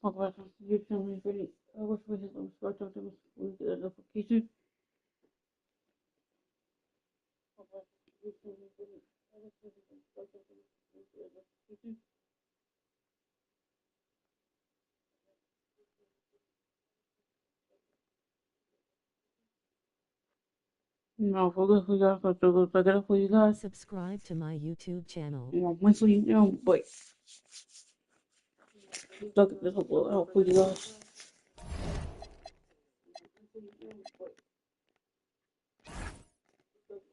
Agora, eu também falei, eu vou fazer um esporte, eu tenho uma notification. Agora, eu também falei, eu vou fazer um esporte, eu tenho uma notification. Não, vou ligar para todo o agora vou ligar. Subscribe to my YouTube channel. Não, mas não, boy. Eu vou ligar.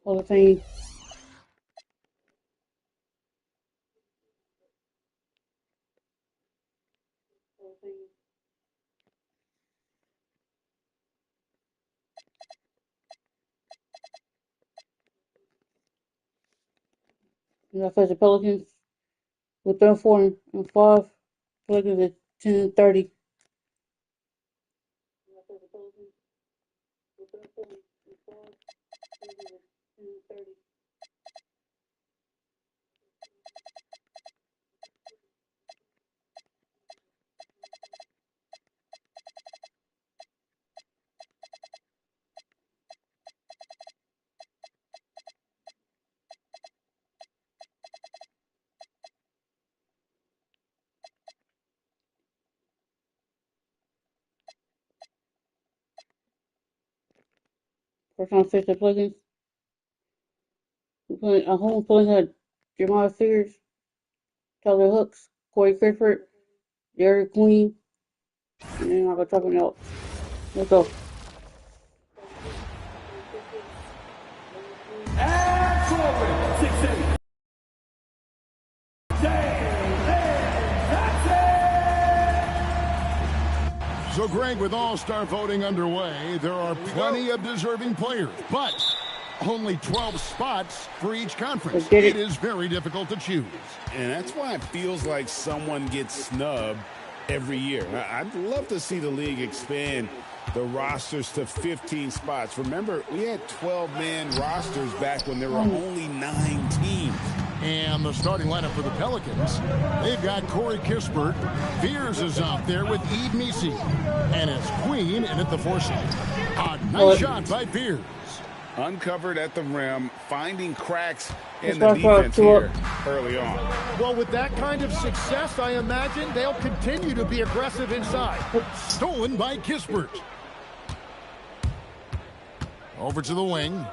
Olha, tem. Já faz a Pelicans with their 4 and 5. Pelicans at 10 and 30. First round face the Pelicans. A home Pelicans had Jamal Figures, Tyler Hooks, Corey Crawford, Derek Queen, and then I'll go talking else. Let's go. So, Greg, with all-star voting underway, there are plenty of deserving players, but only 12 spots for each conference. It is very difficult to choose. And that's why it feels like someone gets snubbed every year. I'd love to see the league expand the rosters to 15 spots. Remember, we had 12-man rosters back when there were only 9 teams. And the starting lineup for the Pelicans, they've got Corey Kispert. Fears is out there with Eve Misi. And it's Queen in at the 4 slot. A nice shot by Fears. Uncovered at the rim, finding cracks in the defense here early on. Well, with that kind of success, I imagine they'll continue to be aggressive inside. Stolen by Kispert. Over to the wing.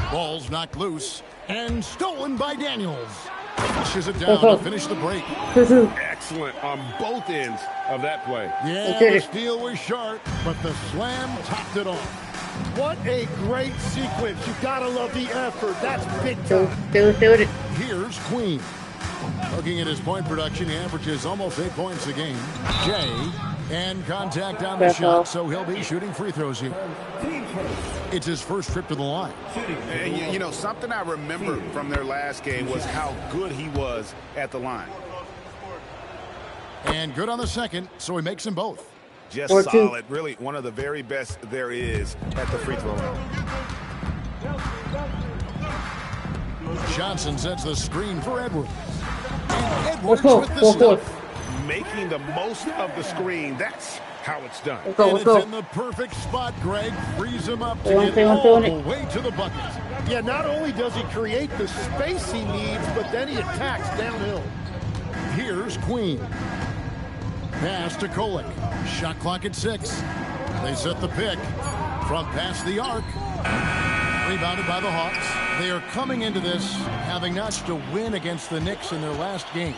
Ball's knocked loose and stolen by Daniels. Pushes it down to finish the break. Excellent on both ends of that play. Yeah, the steal was sharp, but the slam topped it off. What a great sequence. You gotta love the effort. That's big time. Here's Queen. Looking at his point production, he averages almost 8 points a game. Jay, and contact on the shot, so he'll be shooting free throws here. It's his first trip to the line. And you know, something I remember from their last game was how good he was at the line. And good on the second, so he makes them both. Just solid. Really one of the very best there is at the free throw line. Johnson sets the screen for Edwards. And Edwards with the stuff. Making the most of the screen. That's how it's done. And it's in the perfect spot, Greg. Frees him up to get all the way to the bucket. Yeah, not only does he create the space he needs, but then he attacks downhill. Here's Queen. Pass to Kolek. Shot clock at 6. They set the pick from past the arc. Rebounded by the Hawks. They are coming into this having notched a win against the Knicks in their last game.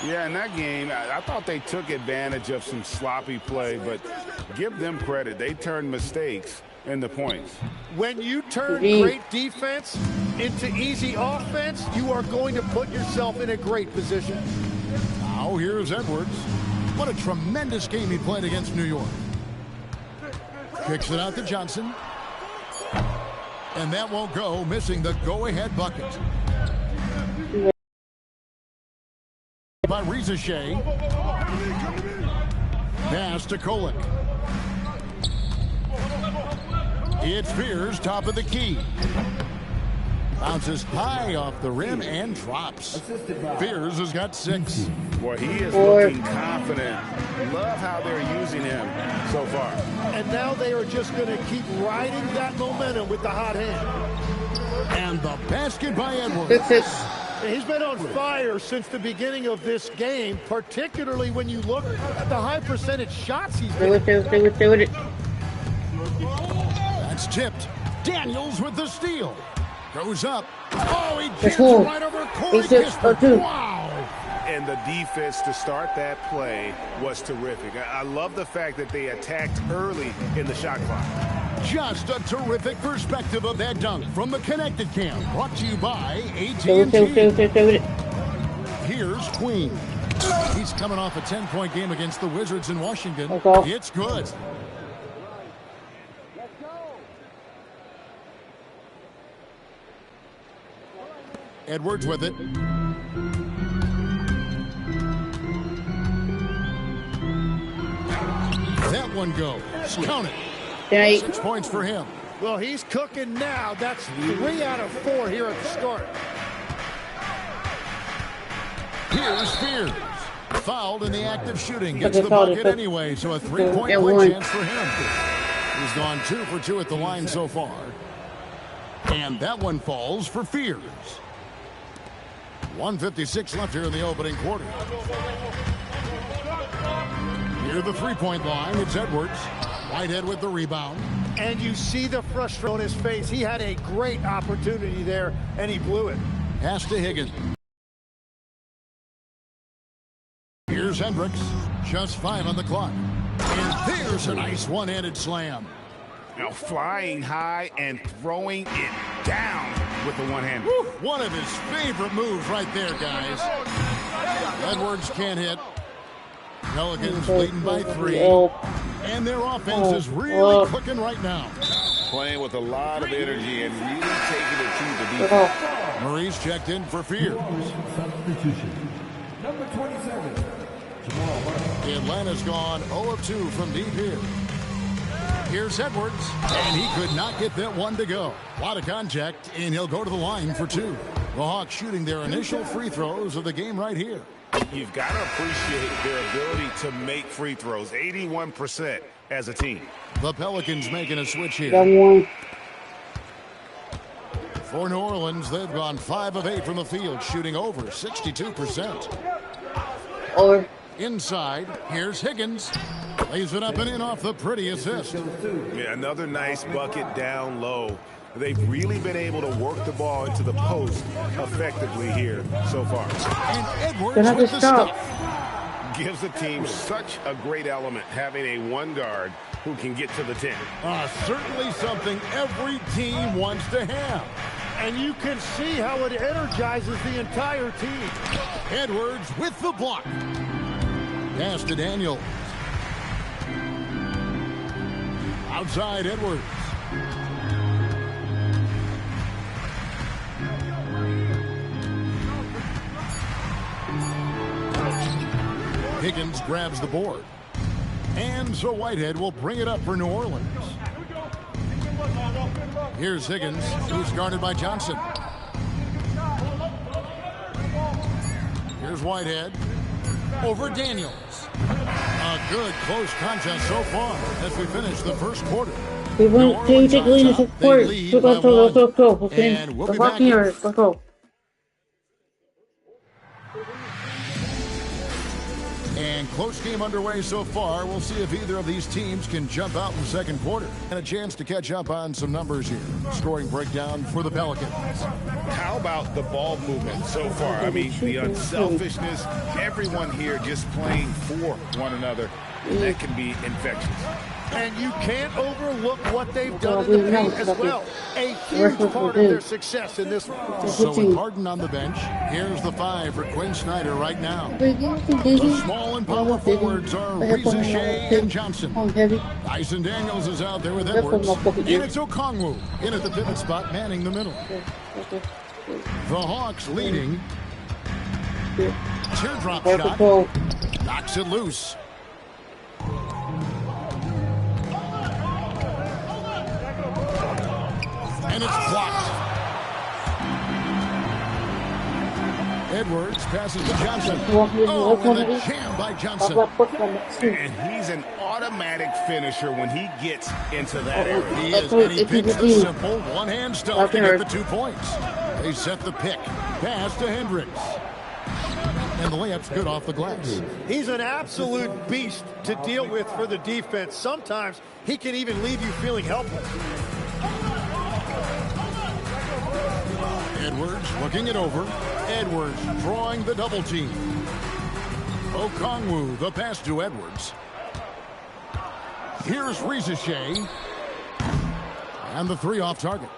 Yeah, in that game, I thought they took advantage of some sloppy play, but give them credit. They turned mistakes into points. When you turn great defense into easy offense, you are going to put yourself in a great position. Now here's Edwards. What a tremendous game he played against New York. Kicks it out to Johnson. And that won't go, missing the go-ahead bucket. By Reza Shea. Pass to Kolek. It's Fears, top of the key. Bounces high off the rim and drops. Fears has got 6. Boy, he is looking confident. Love how they're using him so far. And now they are just going to keep riding that momentum with the hot hand. And the basket by Edwards. 6. He's been on fire since the beginning of this game, particularly when you look at the high percentage shots he's Stay with it. That's tipped. Daniels with the steal. Goes up. Oh, he Let's jams go. it right over Corey 6, Kispert. 2. Wow. And the defense to start that play was terrific. I love the fact that they attacked early in the shot clock. Just a terrific perspective of that dunk from the Connected Cam. Brought to you by Stay with AT&T. it. Here's Queen. He's coming off a 10-point game against the Wizards in Washington. Okay. It's good. Edwards with it. That one goes. Count it. 8. 6 points for him. Well, he's cooking now. That's 3 out of 4 here at the start. Here's Spears. Fouled in the act of shooting. Okay, Gets the fouled. bucket anyway, so a 3-point And play 1. chance for him. He's gone 2 for 2 at the line so far. And that one falls for Fears. 1:56 left here in the opening quarter. Near the 3-point line, it's Edwards. Whitehead with the rebound. And you see the frustration on his face. He had a great opportunity there, and he blew it. Pass to Higgins. Here's Hendricks. Just 5 on the clock. And there's a nice one-handed slam. Now flying high and throwing it down with the one-hander. One of his favorite moves right there, guys. Edwards can't hit. Pelicans leading by 3. And their offense is really clicking right now. Playing with a lot of energy and really taking it to the defense. Murray's checked in for Fears. Number 27. Atlanta's gone 0 of 2 from deep here. Here's Edwards, and he could not get that one to go. A lot of contact, and he'll go to the line for 2. The Hawks shooting their initial free throws of the game right here. You've got to appreciate their ability to make free throws. 81% as a team. The Pelicans making a switch here. 1. For New Orleans, they've gone 5 of 8 from the field, shooting over 62%. Over. Inside, here's Higgins. Lays it up and in off the pretty assist. Yeah, another nice bucket down low. They've really been able to work the ball into the post effectively here so far. And Edwards Don't have with to the stop. stuff. Gives the team such a great element having a one guard who can get to the 10. Certainly something every team wants to have. And you can see how it energizes the entire team. Edwards with the block. Pass to Daniels. Outside Edwards. Higgins grabs the board. And so Whitehead will bring it up for New Orleans. Here's Higgins, who's guarded by Johnson. Here's Whitehead. Over Daniels. A good close contest so far as we finish the first quarter. We went to take lead in the quarter. Let's go. Okay. And we'll be Let's back. here. Let's go. And close game underway so far. We'll see if either of these teams can jump out in the second quarter. And a chance to catch up on some numbers here. Scoring breakdown for the Pelicans. How about the ball movement so far? I mean, the unselfishness, everyone here just playing for one another. That can be infectious. And you can't overlook what they've done in the paint as well. A huge part of their success in this one. So with Harden on the bench, here's the 5 for Quinn Snyder right now. The small and power forwards are Reza Shea and Johnson. Dyson Daniels is out there with Edwards. And it's Okongwu in at the pivot spot, manning the middle. The Hawks leading. Teardrop shot. Knocks it loose. And it's blocked. Edwards passes to Johnson. Oh, and a jam by Johnson. And he's an automatic finisher when he gets into that area. He is, and he picks the simple one-hand stuff to get the 2 points. They set the pick. Pass to Hendricks. And the layup's good off the glass. He's an absolute beast to deal with for the defense. Sometimes he can even leave you feeling helpless. Edwards looking it over. Edwards drawing the double team. Okongwu, the pass to Edwards. Here's Rizichet. And the 3 off target.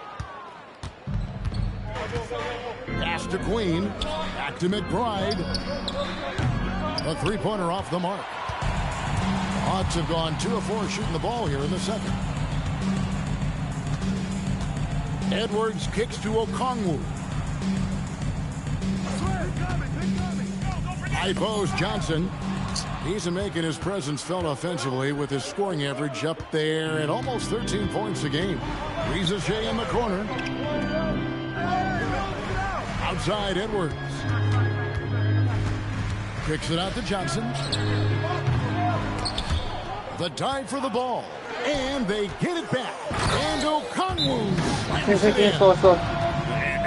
Pass to Queen. Back to McBride. A 3-pointer off the mark. Hawks have gone 2 of 4 shooting the ball here in the second. Edwards kicks to Okongwu. High post Johnson. He's making his presence felt offensively with his scoring average up there at almost 13 points a game. Rizichet in the corner. Outside Edwards. Kicks it out to Johnson. The dive for the ball. And they get it back. And Okongwu slams it in.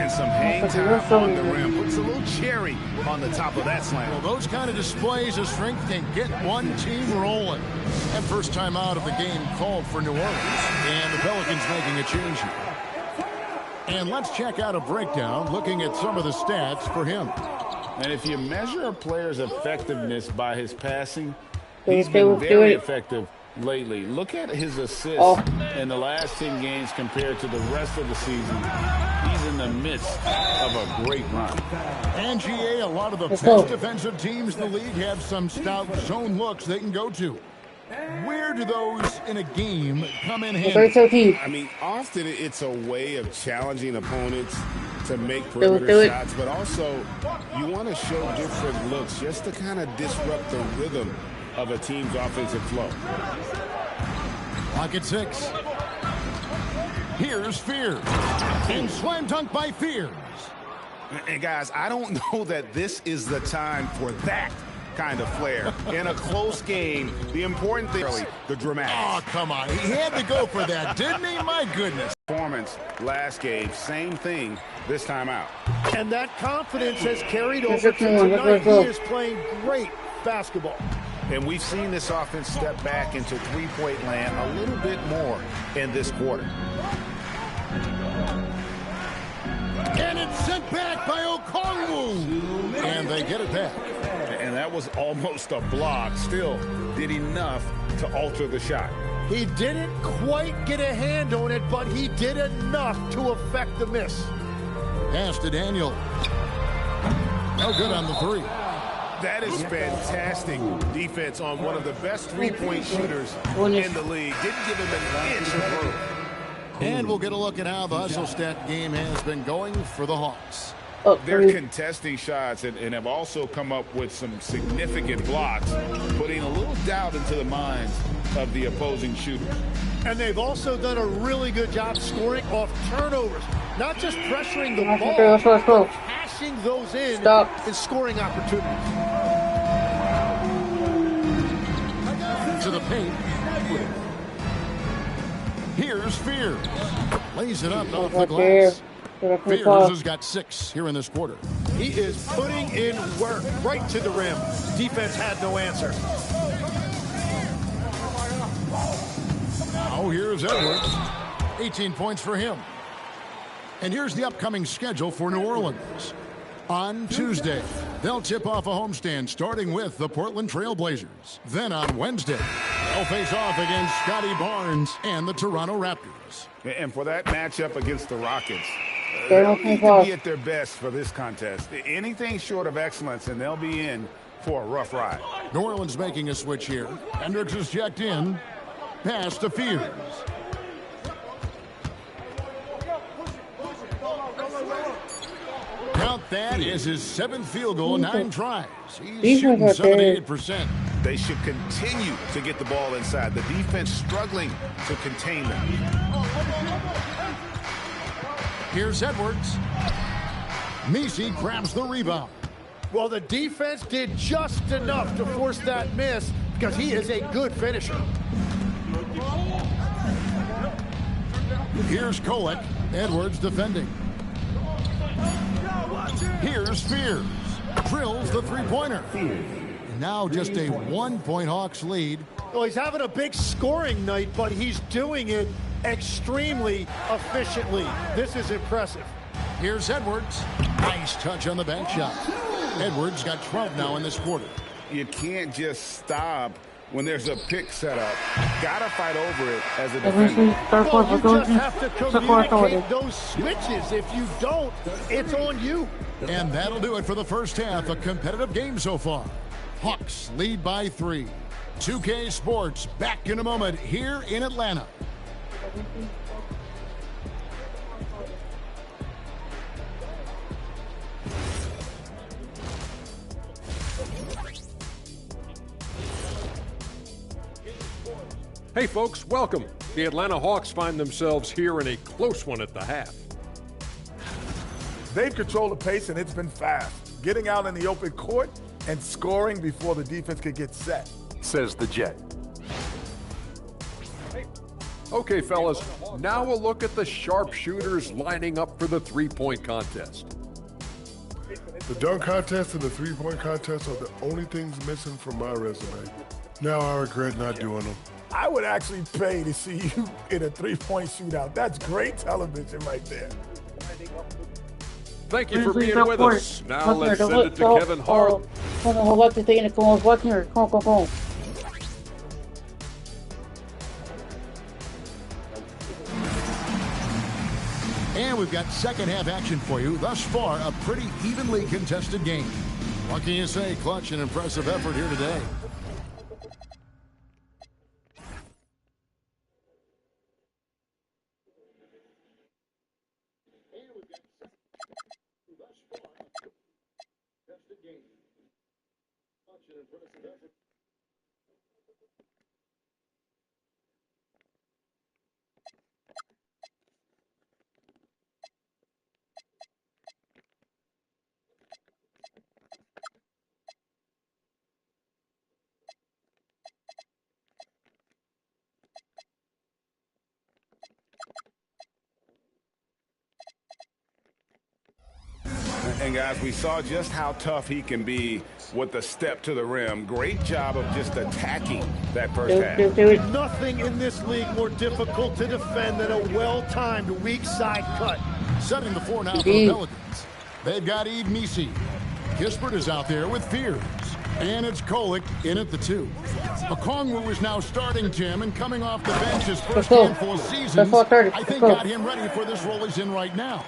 And some hang time on the rim. Puts a little cherry on the top of that slam. Well, those kind of displays of strength can get one team rolling. And first time out of the game called for New Orleans. And the Pelicans making a change here. And let's check out a breakdown looking at some of the stats for him. And if you measure a player's effectiveness by his passing, he's been very effective lately. Look at his assists in the last 10 games compared to the rest of the season. He's in the midst of a great run. And GA, a lot of the best defensive teams in the league have some stout zone looks they can go to. Where do those in a game come in handy? I mean, often it's a way of challenging opponents to make perimeter shots, but also you want to show different looks just to kind of disrupt the rhythm of a team's offensive flow. Clock at 6. Here's Fears. And slam dunk by Fears. And guys, I don't know that this is the time for that kind of flair. In a close game, the important thing is the dramatics. Oh, come on. He had to go for that, didn't he? My goodness. Performance last game, same thing this time out. And that confidence has carried over to tonight. He is playing great basketball. And we've seen this offense step back into three-point land a little bit more in this quarter. And it's sent back by Okongwu. And they get it back. And that was almost a block. Still did enough to alter the shot. He didn't quite get a hand on it, but he did enough to affect the miss. Pass to Daniel. No good on the 3. That is fantastic defense on one of the best three-point shooters in the league. Didn't give him an inch of room. And we'll get a look at how the Hustle-Stat game has been going for the Hawks. They're contesting shots and have also come up with some significant blocks, putting a little doubt into the minds of the opposing shooters. And they've also done a really good job scoring off turnovers. Not just pressuring the ball, but passing those in and scoring opportunities. To the paint. Here's Fears. Lays it up off the glass. Fears has got 6 here in this quarter. He is putting in work right to the rim. Defense had no answer. Now here's Edwards. 18 points for him. And here's the upcoming schedule for New Orleans. On Tuesday, they'll tip off a homestand starting with the Portland Trail Blazers. Then on Wednesday, they'll face off against Scotty Barnes and the Toronto Raptors. And for that matchup against the Rockets, they'll need to be at their best for this contest. Anything short of excellence, and they'll be in for a rough ride. New Orleans making a switch here. Hendricks is checked in. Pass to Fears. Count that is his 7th field goal in 9 tries. He's shooting 78%. They should continue to get the ball inside. The defense struggling to contain them. Here's Edwards. Messi grabs the rebound. Well, the defense did just enough to force that miss because he is a good finisher. Here's Kolek. Edwards defending. Here's Fears. Drills the three-pointer. Now just a 1-point Hawks lead. Well, he's having a big scoring night, but he's doing it extremely efficiently. This is impressive. Here's Edwards. Nice touch on the bank shot. Edwards got 12 now in this quarter. You can't just stop when there's a pick set up. Gotta fight over it as a defender. Well, you just have to communicate those switches. If you don't, it's on you. And that'll do it for the first half. A competitive game so far. Hawks lead by 3. 2K Sports back in a moment here in Atlanta. Hey folks, welcome. The Atlanta Hawks find themselves here in a close one at the half. They've controlled the pace and it's been fast, getting out in the open court and scoring before the defense could get set, says the Jet. Okay, fellas, now a look at the sharpshooters lining up for the three-point contest. The dunk contest and the three-point contest are the only things missing from my resume. Now I regret not doing them. I would actually pay to see you in a three-point shootout. That's great television right there. Thank you for being with us. Now let's send it to Kevin Hart. And we've got second half action for you. Thus far, a pretty evenly contested game. What can you say? Clutch and impressive effort here today. And guys, we saw just how tough he can be with the step to the rim. Great job of just attacking that first half. Nothing in this league more difficult to defend than a well-timed weak side cut. Setting the floor now for the Pelicans. They've got Eve Misi. Kispert is out there with Fears. And it's Kolek in at the 2. Okongwu is now starting, Tim, and coming off the bench his first handful of seasons. I think got him ready for this role he's in right now.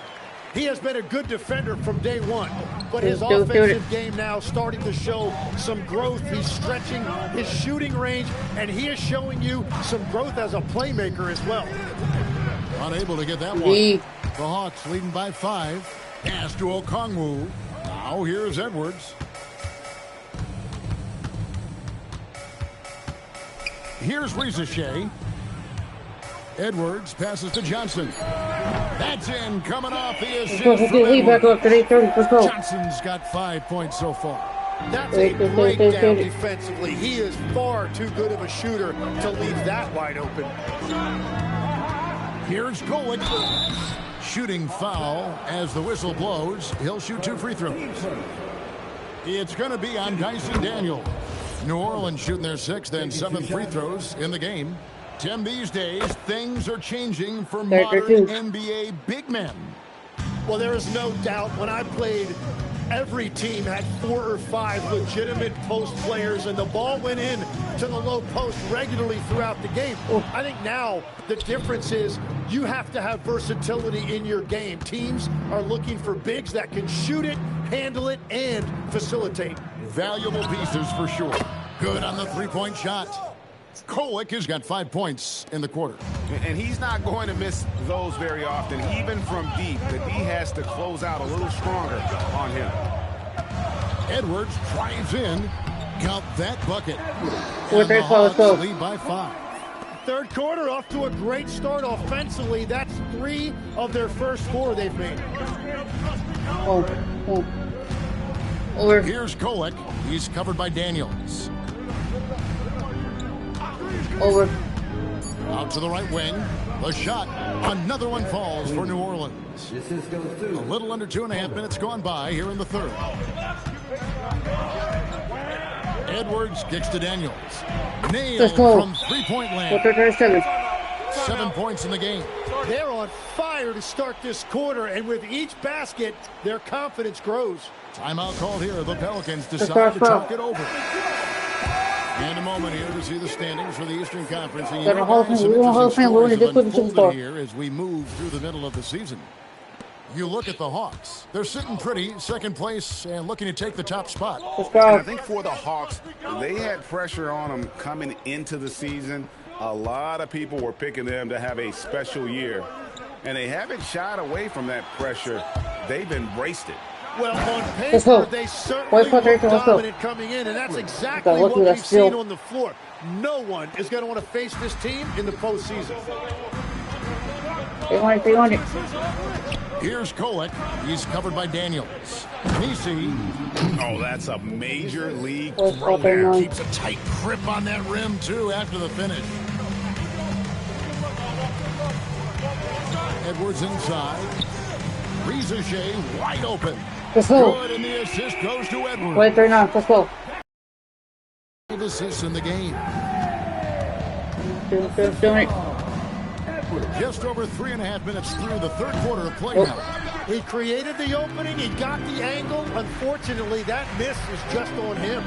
He has been a good defender from day one, but his offensive game now starting to show some growth. He's stretching his shooting range, and he is showing you some growth as a playmaker as well. Unable to get that one. The Hawks leading by 5. Pass to Okongwu. Now here's Edwards. Here's Rizachet. Edwards passes to Johnson. That's in, coming off the assist from Johnson's got 5 points so far. That's a breakdown defensively. He is far too good of a shooter to leave that wide open. Here's Kolek. Shooting foul as the whistle blows. He'll shoot 2 free throws. It's going to be on Dyson Daniel. New Orleans shooting their 6th and 7th free throws in the game. Tim, these days, things are changing for modern NBA big men. Well, there is no doubt when I played, every team had 4 or 5 legitimate post players, and the ball went in to the low post regularly throughout the game. I think now the difference is you have to have versatility in your game. Teams are looking for bigs that can shoot it, handle it, and facilitate. Valuable pieces for sure. Good on the three-point shot. Kolek has got 5 points in the quarter. And he's not going to miss those very often, even from deep. The D has to close out a little stronger on him. Edwards drives in. Count that bucket. And the Hawks lead by 5. Third quarter off to a great start offensively. That's 3 of their first 4 they've made. Over. Here's Kolek. He's covered by Daniels. Over. Out to the right wing. The shot. Another one falls for New Orleans. A little under 2.5 minutes gone by here in the third. Edwards kicks to Daniels. Nailed from three-point land. 7 points in the game. They're on fire to start this quarter, and with each basket, their confidence grows. Timeout called here. The Pelicans decide to talk it over. And a moment here to see the standings for the Eastern Conference. And you know, guys, some interesting stories have unfolded here as we move through the middle of the season. You look at the Hawks. They're sitting pretty, second place, and looking to take the top spot. And I think for the Hawks, they had pressure on them coming into the season. A lot of people were picking them to have a special year. And they haven't shied away from that pressure. They've embraced it. Well, on paper, they certainly look dominant coming in, and that's exactly what we've seen on the floor. No one is going to want to face this team in the postseason. They want it. Here's Kolek. He's covered by Daniels. Nisi. Oh, that's a major league throw there. Keeps a tight grip on that rim, too, after the finish. Edwards inside. Ricochet wide open. Let's go. Good, and the assist goes to Edwards. Wait, 39. Let's go. 5 assists in the game. Doing it. Just over 3.5 minutes through the third quarter of play now. He created the opening. He got the angle. Unfortunately, that miss is just on him.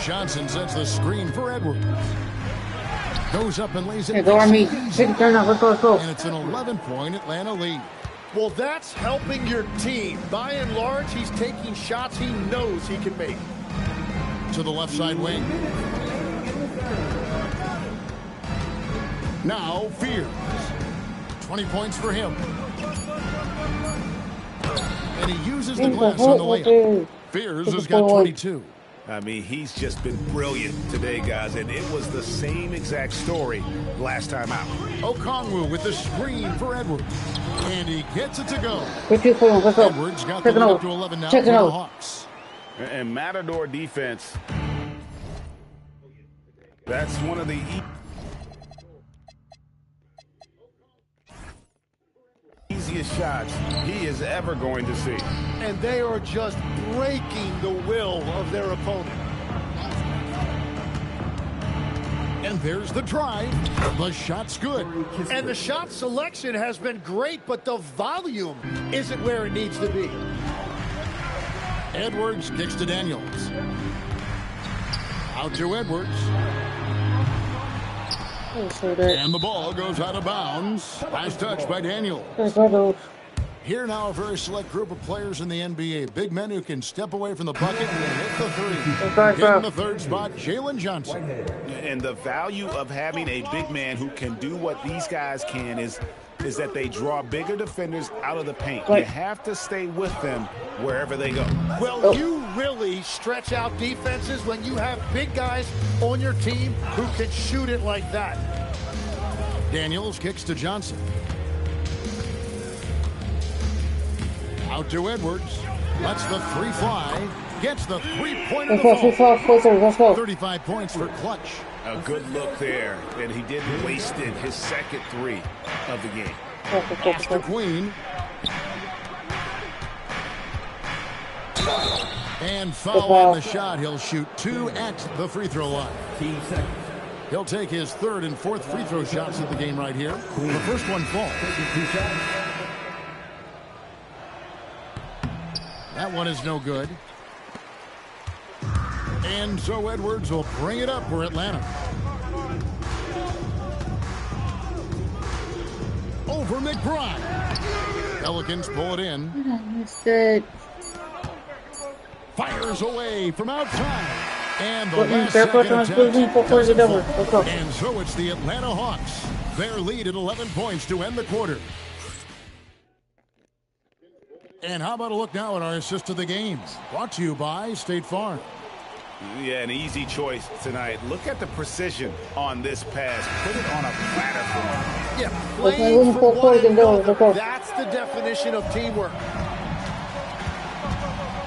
Johnson sets the screen for Edwards. Goes up and lays it. Hey, go on me. Take it, turn up. Let's go, let's go. And it's an 11-point Atlanta lead. Well, that's helping your team. By and large, he's taking shots he knows he can make. To the left side wing. Now, Fears. 20 points for him. And he uses the glass on the layup. Fears has got 22. I mean, he's just been brilliant today, guys, and it was the same exact story last time out. Okongwu with the screen for Edwards. And he gets it to go. Edwards got the lead up to 11 now for the Hawks. And Matador defense, that's one of the easiest shots he is ever going to see. And they are just breaking the will of their opponent. And there's the drive. The shot's good. And the shot selection has been great, but the volume isn't where it needs to be. Edwards kicks to Daniels. Out to Edwards. And the ball goes out of bounds. Nice touch by Daniels. Here now a very select group of players in the NBA. Big men who can step away from the bucket and hit the three. In the third spot, Jalen Johnson. And the value of having a big man who can do what these guys can is that they draw bigger defenders out of the paint. You have to stay with them wherever they go. Well, you really stretch out defenses when you have big guys on your team who can shoot it like that. Daniels kicks to Johnson. Out to Edwards. Lets the three fly. Gets the three-pointer to fall. 35 points for Clutch. A good look there, and he didn't waste it. His second three of the game. Oscar Queen. And foul on the shot. He'll shoot 2 at the free throw line. He'll take his third and fourth free throw shots of the game right here. The first one falls. That one is no good. And so Edwards will bring it up for Atlanta. Over McBride. Pelicans pull it in. Fires away from outside. And the last second attempt. And so it's the Atlanta Hawks. Their lead at 11 points to end the quarter. And how about a look now at our assist of the game? Brought to you by State Farm. Yeah, an easy choice tonight. Look at the precision on this pass. Put it on a platter for him. Yeah, playing for one another. That's the definition of teamwork.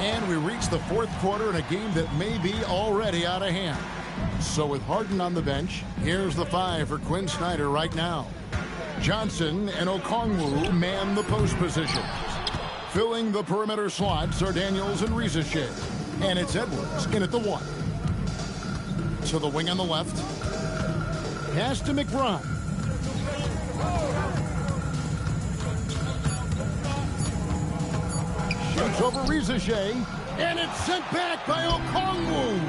And we reach the fourth quarter in a game that may be already out of hand. So with Harden on the bench, here's the 5 for Quinn Snyder right now. Johnson and Okongwu man the post positions. Filling the perimeter slots are Daniels and Rizachet. And it's Edwards in at the 1. To the wing on the left. Pass to McBride. Shoots over Rizachet. And it's sent back by Okongwu.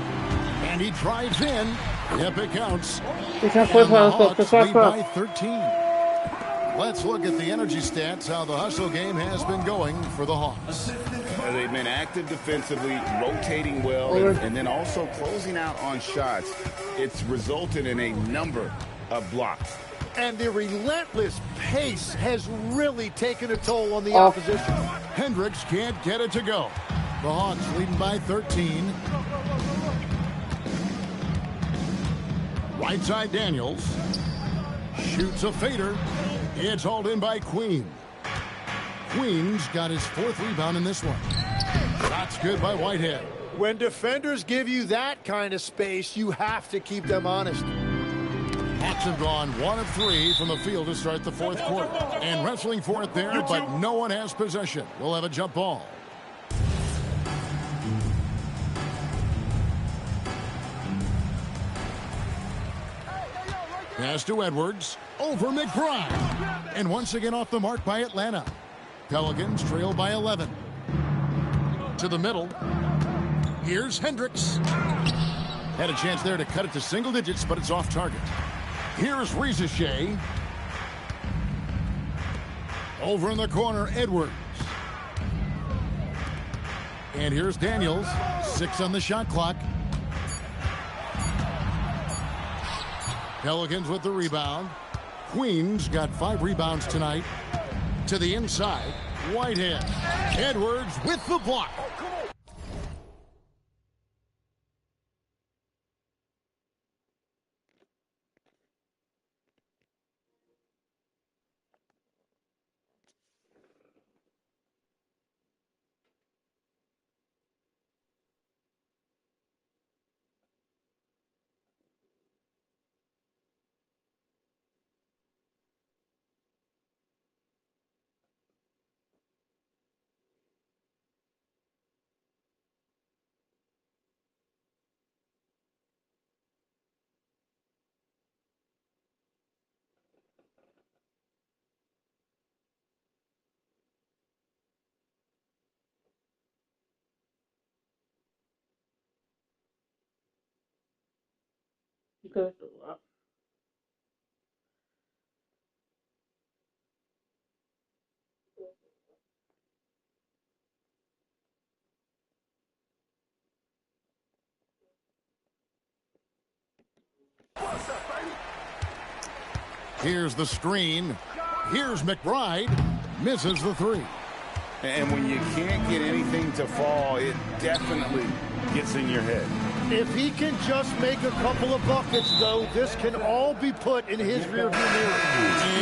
And he drives in. Yep, it counts. And the Hawks lead by 13. Let's look at the energy stats, how the hustle game has been going for the Hawks. They've been active defensively, rotating well, and then also closing out on shots. It's resulted in a number of blocks. And the relentless pace has really taken a toll on the opposition. Hendricks can't get it to go. The Hawks leading by 13. Right side Daniels. Shoots a fader. It's hauled in by Queen. Queen's got his 4th rebound in this one. Shot's good by Whitehead. When defenders give you that kind of space, you have to keep them honest. Hawks have gone 1 of 3 from the field to start the fourth quarter. And wrestling for it there, but no one has possession. We'll have a jump ball. Pass to Edwards. Over McBride. And once again off the mark by Atlanta. Pelicans trail by 11. To the middle. Here's Hendricks. Had a chance there to cut it to single digits, but it's off target. Here's Rizachet. Over in the corner, Edwards. And here's Daniels. 6 on the shot clock. Pelicans with the rebound. Queens got 5 rebounds tonight. To the inside, Whitehead. Edwards with the block. Good. Here's the screen. Here's McBride. Misses the 3. And when you can't get anything to fall, it definitely gets in your head. If he can just make a couple of buckets, though, this can all be put in his rearview mirror.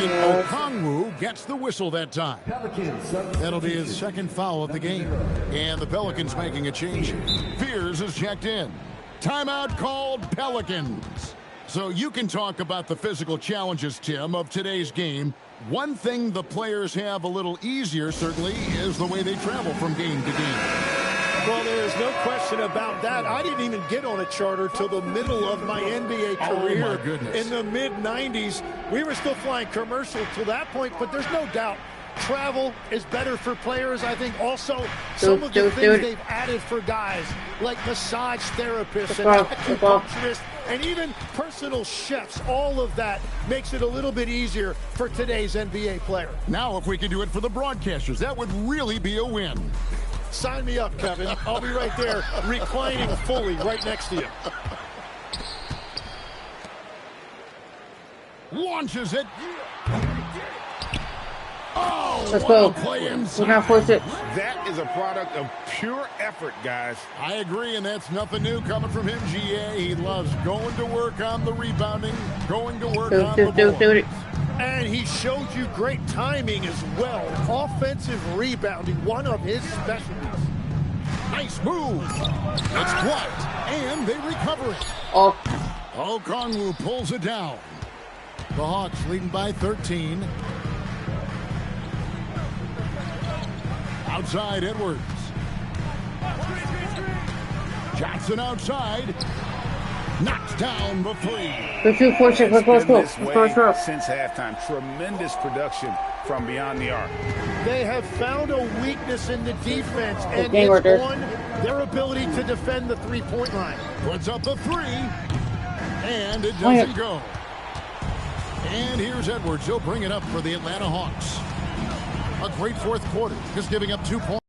And Okongwu gets the whistle that time. That'll be his 2nd foul of the game. And the Pelicans making a change. Fears is checked in. Timeout called Pelicans. So you can talk about the physical challenges, Tim, of today's game. One thing the players have a little easier, certainly, is the way they travel from game to game. Well, there is no question about that. I didn't even get on a charter till the middle of my NBA career. Oh, my goodness. In the mid-90s. We were still flying commercial to that point, but there's no doubt travel is better for players. I think also some of the things they've added for guys, like massage therapists and acupuncturists, and even personal chefs, all of that makes it a little bit easier for today's NBA player. Now, if we could do it for the broadcasters, that would really be a win. Sign me up, Kevin. I'll be right there, reclining fully right next to you. Launches it. Oh, let's go. We're not force it. That is a product of pure effort, guys. I agree, and that's nothing new coming from him, GA. He loves going to work on the rebounding, going to work on the boards. And he showed you great timing as well. Offensive rebounding, one of his specialties. Nice move. It's blocked, and they recover it. Oh, Okongwu pulls it down. The Hawks leading by 13. Outside Edwards. Johnson outside. Knocks down the three. 2-4-6. Let's go. It's been this Let's way go. since halftime. Tremendous production from beyond the arc. They have found a weakness in the defense, and game right it's there. on their ability to defend the three-point line. Puts up the three. And it Oh, yeah. doesn't go. And here's Edwards. He'll bring it up for the Atlanta Hawks. A great fourth quarter. Just giving up 2 points.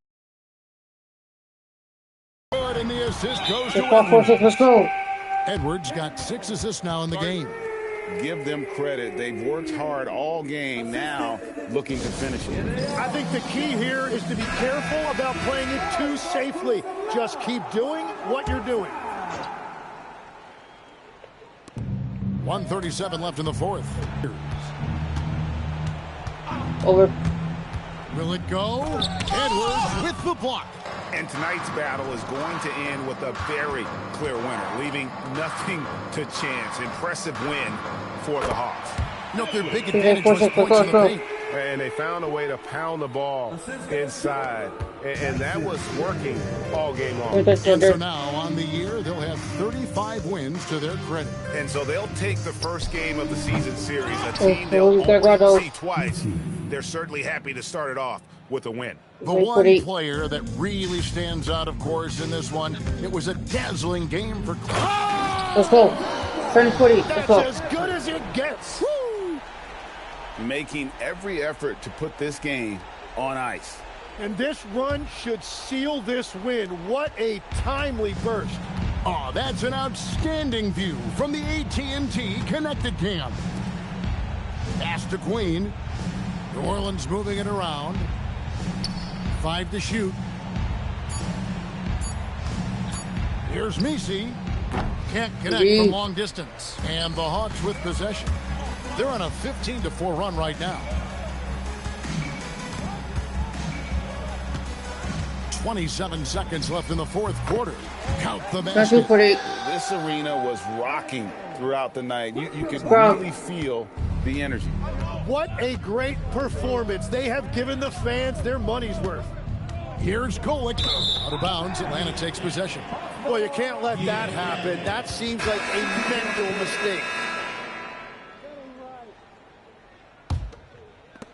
Good, and the assist goes to 5-4-6. Edwards. Let's go. Edwards got 6 assists now in the game. Give them credit. They've worked hard all game, now looking to finish it. I think the key here is to be careful about playing it too safely. Just keep doing what you're doing. 1:37 left in the fourth. Over. Will it go? Edwards with the block. And tonight's battle is going to end with a very clear winner, leaving nothing to chance. Impressive win for the Hawks. Look, their big advantage was points in the paint. And they found a way to pound the ball inside. And that was working all game long. And so now on the year, they'll have 35 wins to their credit. And so they'll take the first game of the season series, a Oh, team they'll we got only Rado. see twice. They're certainly happy to start it off with a win. The one player that really stands out, of course, in this one, it was a dazzling game for Cleveland. Let's go. 10-40. Let's That's go. as good as it gets. Making every effort to put this game on ice. And this run should seal this win. What a timely burst. Oh, that's an outstanding view from the AT&T Connected Cam. Pass to Queen. New Orleans moving it around. 5 to shoot. Here's Messi. Can't connect from long distance. And the Hawks with possession. They're on a 15-4 run right now. 27 seconds left in the fourth quarter. Count the basket. This arena was rocking throughout the night. You could really feel the energy. What a great performance. They have given the fans their money's worth. Here's Kolek. Out of bounds. Atlanta takes possession. Well, you can't let that happen. That seems like a mental mistake.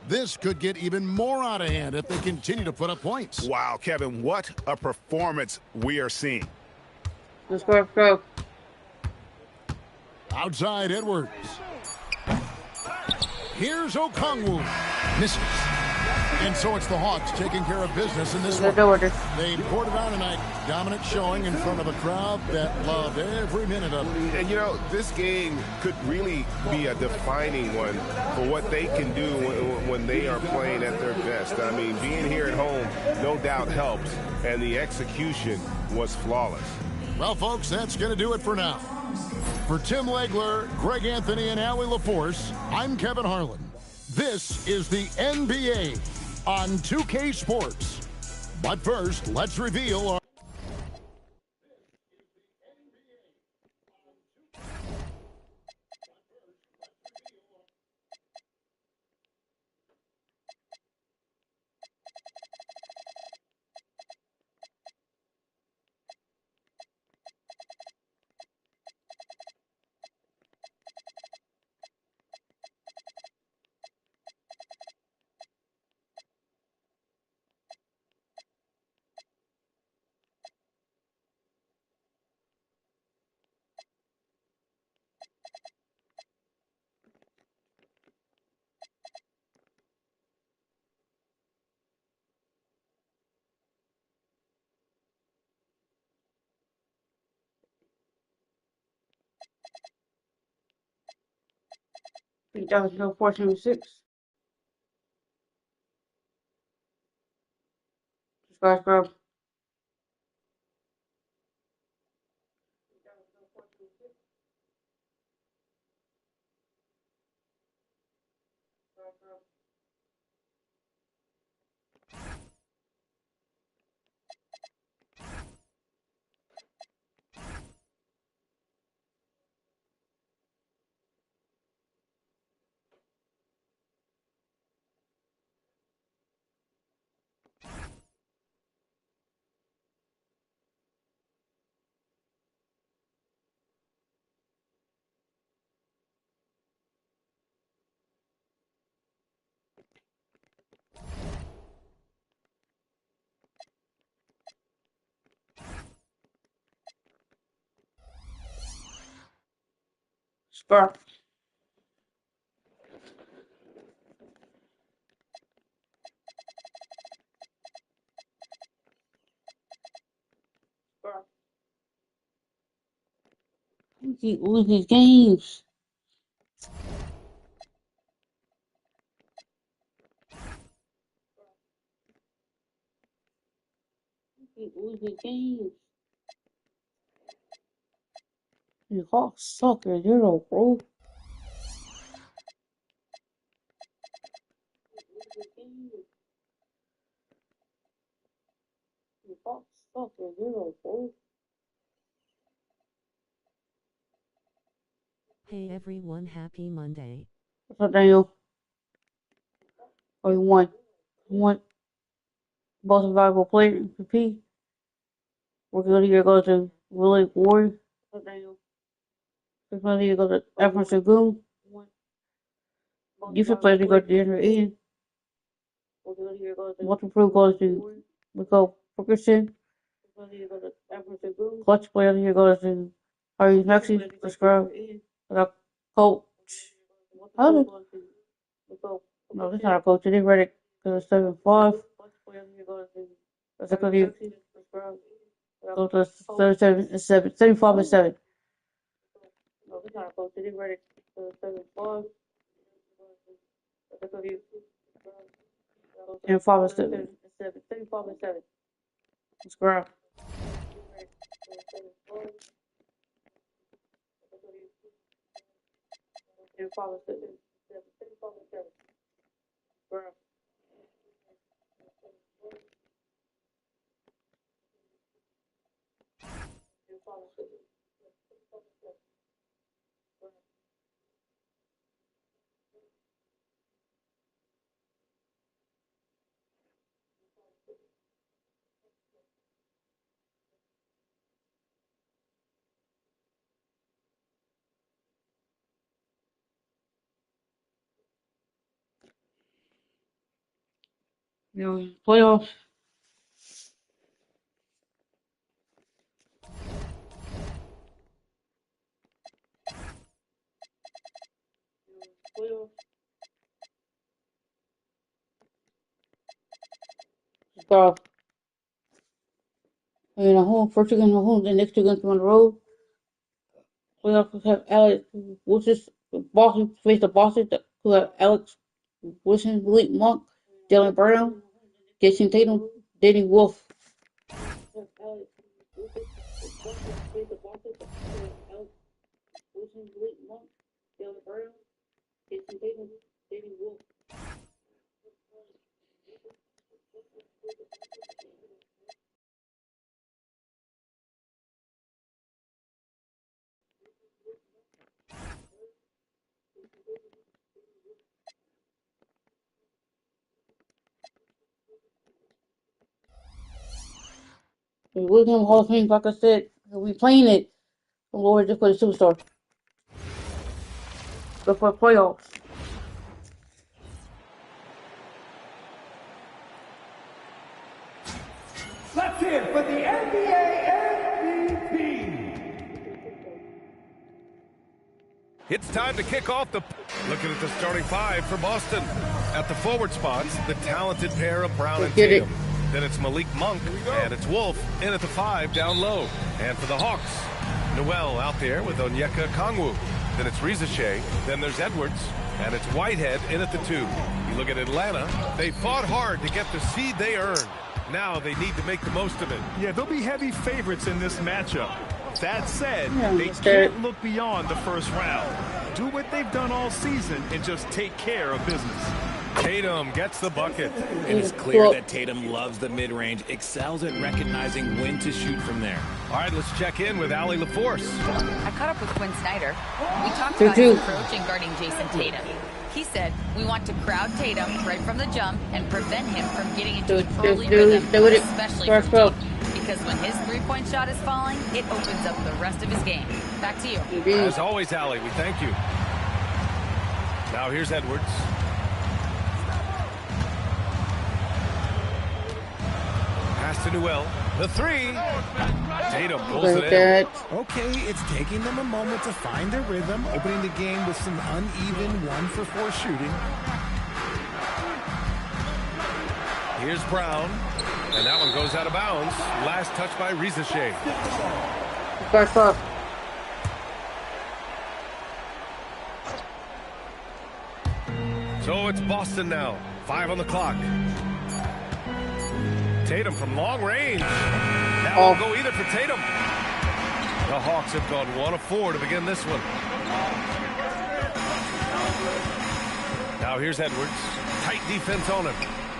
This could get even more out of hand if they continue to put up points. Wow, Kevin, what a performance we are seeing. Let's go. Let's go. Outside Edwards. Here's Okongwu. Misses. And so it's the Hawks taking care of business in this one. They poured it on tonight. Dominant showing in front of a crowd that loved every minute of it. And, you know, this game could really be a defining one for what they can do when they are playing at their best. I mean, being here at home, no doubt helps, and the execution was flawless. Well, folks, that's going to do it for now. For Tim Legler, Greg Anthony, and Allie LaForce, I'm Kevin Harlan. This is the NBA on 2K Sports. But first, let's reveal our... I think that was no 14-6. Let's go. Scar. We keep losing these games. We keep losing games. You Hawks suck at 0, bro. You Hawks suck at 0, bro. Hey everyone, happy Monday. What's up, Daniel? Oh, you won. You won. Most valuable player, MVP. We're good here goes to Willie Ward. What's up, Daniel? This one here goes to Emerson Goon. Defense player goes to Andrew Eden. Most improved goes to Miko Ferguson. Clutch player here goes to Harry Maxey. Subscribe. I got Coach. Oh, no, that's not a coach. It is Reddick because it's 7-5. That's a good. Go to 75 and 7. No, that's not a coach. It is Reddick because it's 7-5. That's a good. And 5 and 7. 75 and 7. Subscribe. And 5 and 7. 75 and 7. Subscribe. You know, playoffs. So, in a home, first against the home, the next two games on the road. Playoffs have Alex Wilson, Boston face the Boston, who have Alex Wilson, Malik Monk, Jalen Brown, Jason Tatum, Danny Wolf. William Hall of Fame, like I said, he'll be playing it. The Lord just put a superstar. Go for the playoffs. Let's hear for the NBA MVP. It's time to kick off the... Looking at the starting five for Boston. At the forward spots, the talented pair of Brown and Tatum. Then it's Malik Monk, and it's Wolf in at the 5 down low. And for the Hawks, Noel out there with Onyeka Kongwu. Then it's Rizachet, then there's Edwards, and it's Whitehead in at the 2. You look at Atlanta, they fought hard to get the seed they earned. Now they need to make the most of it. Yeah, they'll be heavy favorites in this matchup. That said, they can't look beyond the first round. Do what they've done all season and just take care of business. Tatum gets the bucket. It is clear that Tatum loves the mid-range, excels at recognizing when to shoot from there. All right, let's check in with Allie LaForce. I caught up with Quinn Snyder. We talked about his approach in guarding Jason Tatum. He said, we want to crowd Tatum right from the jump and prevent him from getting into an early rhythm, especially from deep. Because when his three-point shot is falling, it opens up the rest of his game. Back to you. As always, Allie, we thank you. Now here's Edwards. Pass to Noel. The three. Tatum pulls it in. Okay, it's taking them a moment to find their rhythm, opening the game with some uneven 1-for-4 shooting. Here's Brown, and that one goes out of bounds. Last touch by Rizachet. So it's Boston now. 5 on the clock. Tatum from long range. That won't go either for Tatum. The Hawks have gone 1 of 4 to begin this one. Now here's Edwards. Tight defense on him.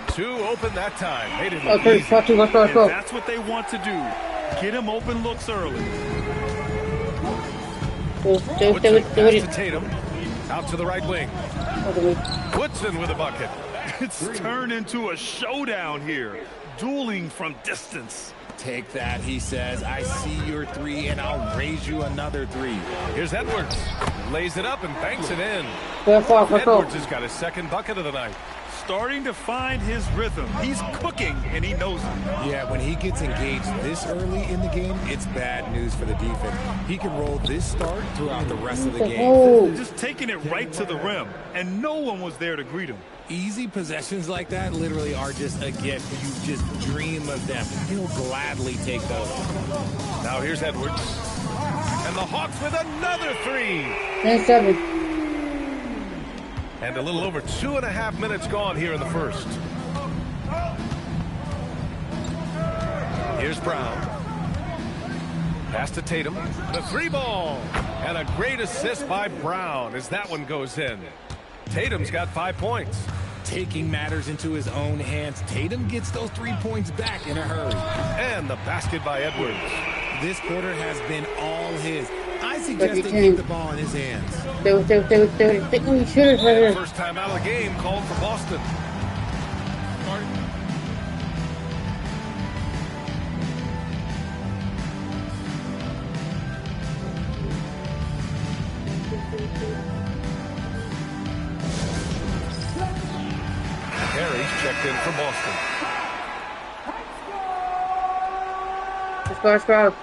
2 open that time. Made it look easy. And that's what they want to do. Get him open looks early. Pass to Tatum. Out to the right wing. Woodson with a bucket. It's turned into a showdown here. Dueling from distance. Take that, he says. I see your 3, and I'll raise you another 3. Here's Edwards. Lays it up and banks it in. Edwards has got his second bucket of the night. Starting to find his rhythm. He's cooking, and he knows it. Yeah, when he gets engaged this early in the game, it's bad news for the defense. He can roll this start throughout the rest of the game. Just taking it right to the rim, and no one was there to greet him. Easy possessions like that literally are just a gift. You just dream of them. He'll gladly take those. Now here's Edwards. And the Hawks with another 3. And 7. And a little over 2.5 minutes gone here in the first. Here's Brown. Pass to Tatum. The 3 ball. And a great assist by Brown as that one goes in. Tatum's got 5 points. Taking matters into his own hands. Tatum gets those 3 points back in a hurry. And the basket by Edwards. This quarter has been all his. I suggest they keep the ball in his hands. First time out of the game called for Boston. Harry's checked in for Boston. Let's go.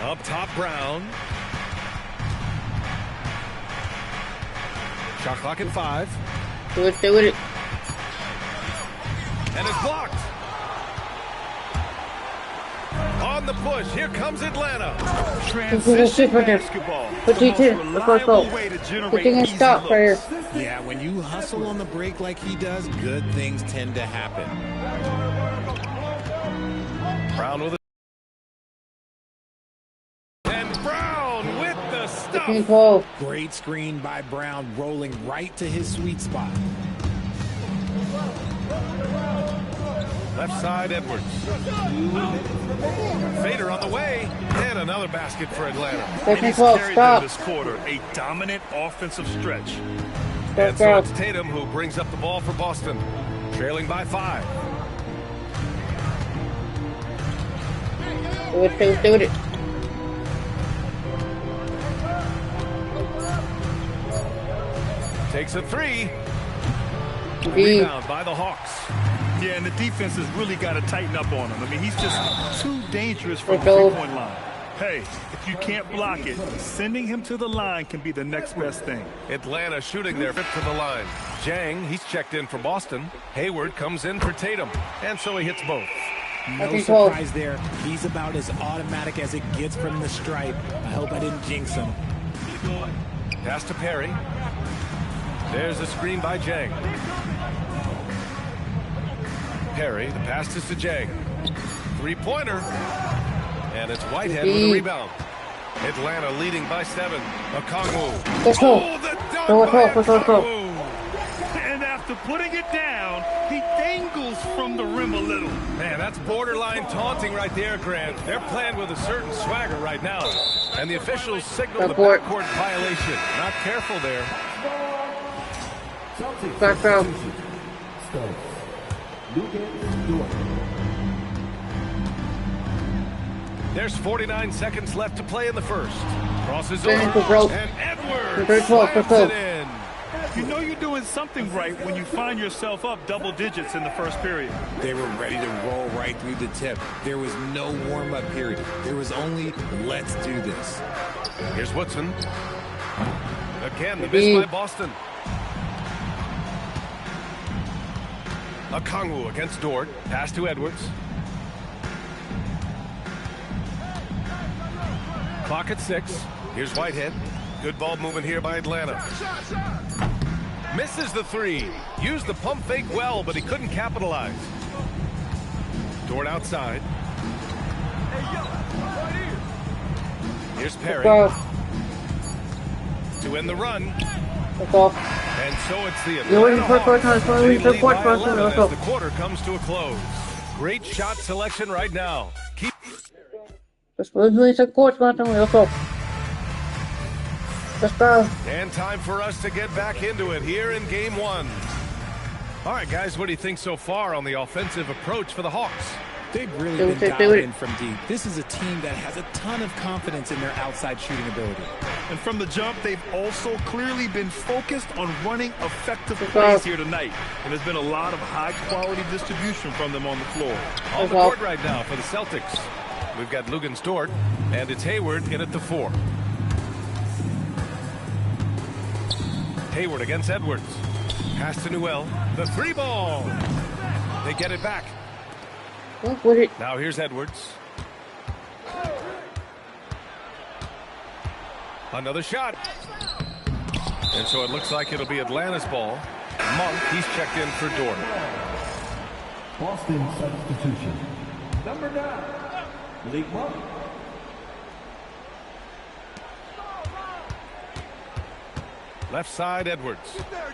Up top, Brown. Shot clock at 5. Do it. And it's blocked. On the push, here comes Atlanta. Transition basketball. Put The T2. most Let's go. reliable way to generate Putting a easy stop looks. for you. Yeah, when you hustle on the break like he does, good things tend to happen. Brown with it. And Brown with the stuff. Great screen by Brown, rolling right to his sweet spot. Left side, Edwards. Fader on the way. And another basket for Atlanta. And he's carried them this quarter. A dominant offensive stretch. And so it's Tatum who brings up the ball for Boston. Trailing by 5. Do it. Takes a 3. Rebound by the Hawks. Yeah, and the defense has really got to tighten up on him. I mean, he's just too dangerous from the three-point line. Hey, if you can't block it, sending him to the line can be the next best thing. Atlanta shooting their fifth to the line. Jang, he's checked in for Boston. Hayward comes in for Tatum. And so he hits both. No surprise there. He's about as automatic as it gets from the stripe. I hope I didn't jinx him. Pass to Perry. There's a screen by Jang. Perry, the pass is to Jang. Three-pointer. And it's Whitehead with a rebound. Atlanta leading by 7. Okongwu. Let's go. Oh, the dunk by Okongwu. And after putting it down, he dangles from the rim a little. Man, that's borderline taunting right there, Grant. They're playing with a certain swagger right now. And the officials signal the backcourt violation. Not careful there. Back row. There's 49 seconds left to play in the first. Crosses over, And and Edwards slams it in. You know you're doing something right when you find yourself up double digits in the first period. They were ready to roll right through the tip. There was no warm-up period. There was only, let's do this. Here's Woodson. Again, the miss by Boston. Okongwu against Dort. Pass to Edwards. Clock at 6. Here's Whitehead. Good ball movement here by Atlanta. Misses the 3. Used the pump fake well, but he couldn't capitalize. Dort outside. Here's Perry. To end the run. And so it's the Atlanta Hawks. They lead by 11 as the quarter comes to a close. Great shot selection right now. Keep. And time for us to get back into it here in game 1. All right, guys, what do you think so far on the offensive approach for the Hawks? They've really been dialed in from deep. This is a team that has a ton of confidence in their outside shooting ability. And from the jump, they've also clearly been focused on running effective plays here tonight. And there's been a lot of high-quality distribution from them on the floor. On the court right now for the Celtics. We've got Lugan Stort, and it's Hayward in at the 4. Hayward against Edwards. Pass to Newell. The 3 ball. They get it back. Now here's Edwards. Another shot. And so it looks like it'll be Atlanta's ball. Monk, he's checked in for Dort. Boston substitution. Number 9, Malik Monk. Left side, Edwards. Get there.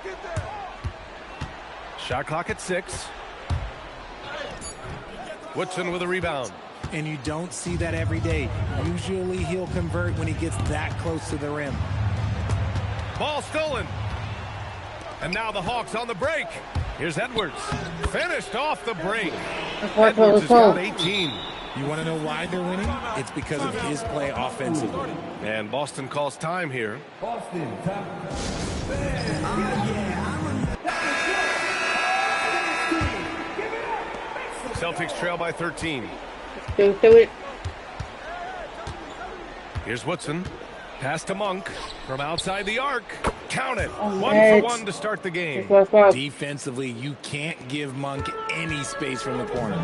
Shot clock at 6. Woodson with a rebound. And you don't see that every day. Usually he'll convert when he gets that close to the rim. Ball stolen. And now the Hawks on the break. Here's Edwards. Finished off the break. Edwards has got 18. You want to know why they're winning? It's because of his play offensively. And Boston calls time here. Boston, time. Celtics trail by 13. Do it. Here's Woodson. Pass to Monk from outside the arc. Count it. 1 for 1 to start the game. Defensively, you can't give Monk any space from the corner.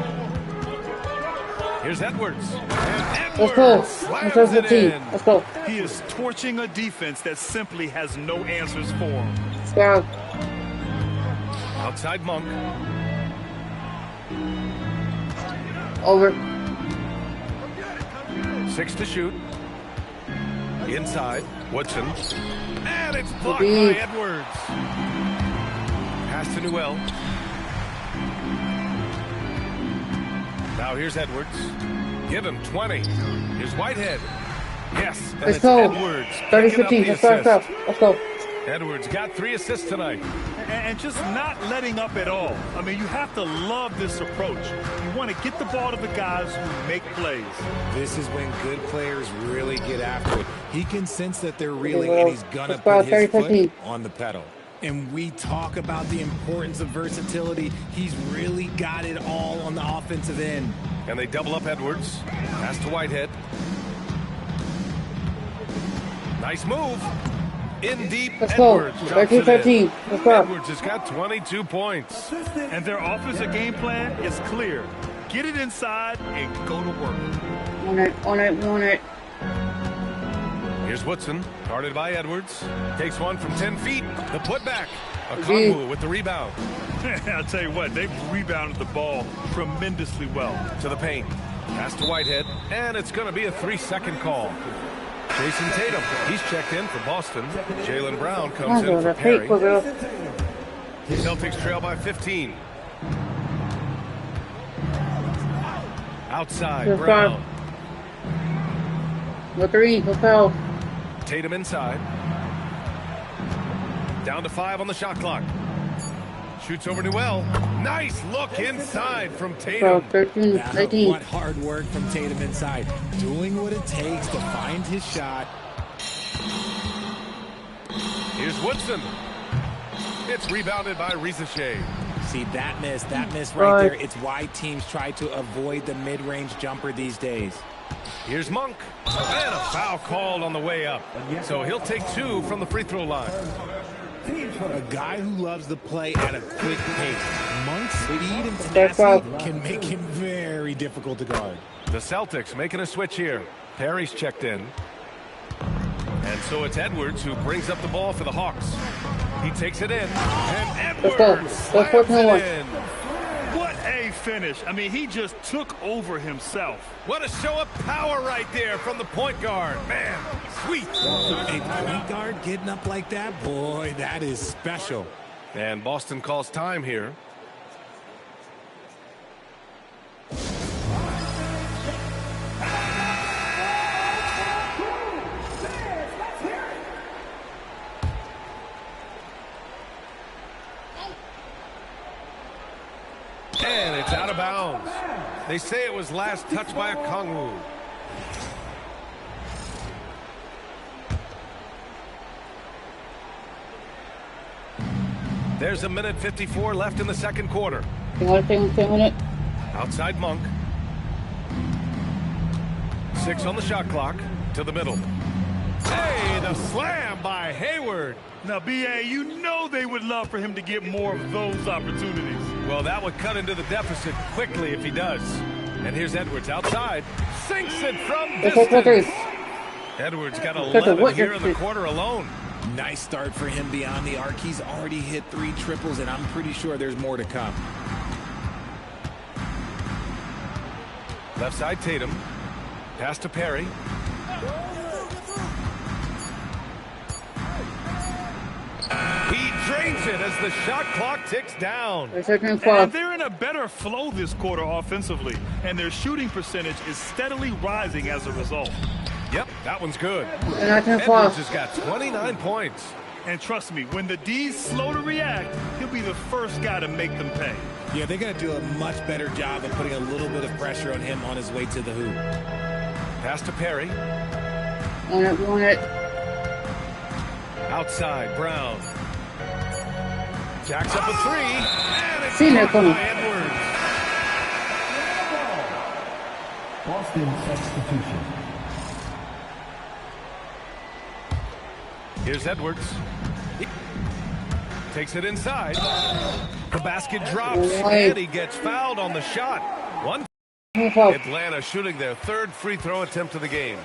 Here's Edwards. And Let's go. slams it in. Let's go. He is torching a defense that simply has no answers for him. Yeah. Outside Monk. Over. 6 to shoot. Inside. Woodson. And it's blocked by Edwards. Pass to Newell. Now here's Edwards. Give him 20. Here's Whitehead. Yes, and Let's it's go. Edwards. 30-15. Let's go. Edwards got 3 assists tonight. And just not letting up at all. I mean, you have to love this approach. You want to get the ball to the guys who make plays. This is when good players really get after it. He can sense that they're reeling, and he's going to put his foot on the pedal. And we talk about the importance of versatility. He's really got it all on the offensive end. And they double up Edwards. Pass to Whitehead. Nice move. In deep, Edwards drops it in. Edwards has got 22 points. And their offensive game plan is clear. Get it inside and go to work. On it. Here's Woodson, guarded by Edwards. Takes one from 10 feet. The putback. Okongwu with the rebound. I'll tell you what, they've rebounded the ball tremendously well. To the paint. Pass to Whitehead. And it's going to be a 3-second call. Jason Tatum, he's checked in for Boston. Jaylen Brown comes in for Perry. Celtics trail by 15. Outside, Brown. The 3, foul. Tatum inside. Down to 5 on the shot clock. Shoots over Newell. Nice look inside from Tatum. 13, 19. What hard work from Tatum inside. Doing what it takes to find his shot. Here's Woodson. It's rebounded by Rizachet. See, that miss right there. It's why teams try to avoid the mid-range jumper these days. Here's Monk. And a foul called on the way up. So he'll take 2 from the free throw line. A guy who loves to play at a quick pace. Monk's speed and tenacity can make him very difficult to guard. The Celtics making a switch here. Perry's checked in. And so it's Edwards who brings up the ball for the Hawks. He takes it in. And Edwards slams it in. What a finish. I mean, he just took over himself. What a show of power right there from the point guard. Man, sweet. A point guard getting up like that, boy, that is special. And Boston calls time here. And it's out of bounds. They say it was last touched by a Kongwu. There's a minute 54 left in the second quarter. Outside Monk. 6 on the shot clock. To the middle. Hey, the slam by Hayward. Now, B.A., you know they would love for him to get more of those opportunities. Well, that would cut into the deficit quickly if he does. And here's Edwards outside. Sinks it from distance. Edwards got 11 here in the quarter alone. Nice start for him beyond the arc. He's already hit 3 triples, and I'm pretty sure there's more to come. Left side Tatum. Pass to Perry. He drains it as the shot clock ticks down. And they're in a better flow this quarter offensively, and their shooting percentage is steadily rising as a result. Yep, that one's good. Edwards has got 29 points. And trust me, when the D's slow to react, he'll be the first guy to make them pay. Yeah, they're going to do a much better job of putting a little bit of pressure on him on his way to the hoop. Pass to Perry. Want it. Outside, Brown. Jacks up a 3. And it's blocked by Edwards. Boston substitution. Here's Edwards. Takes it inside. The basket drops, and he gets fouled on the shot. Atlanta shooting their 3rd free throw attempt of the game.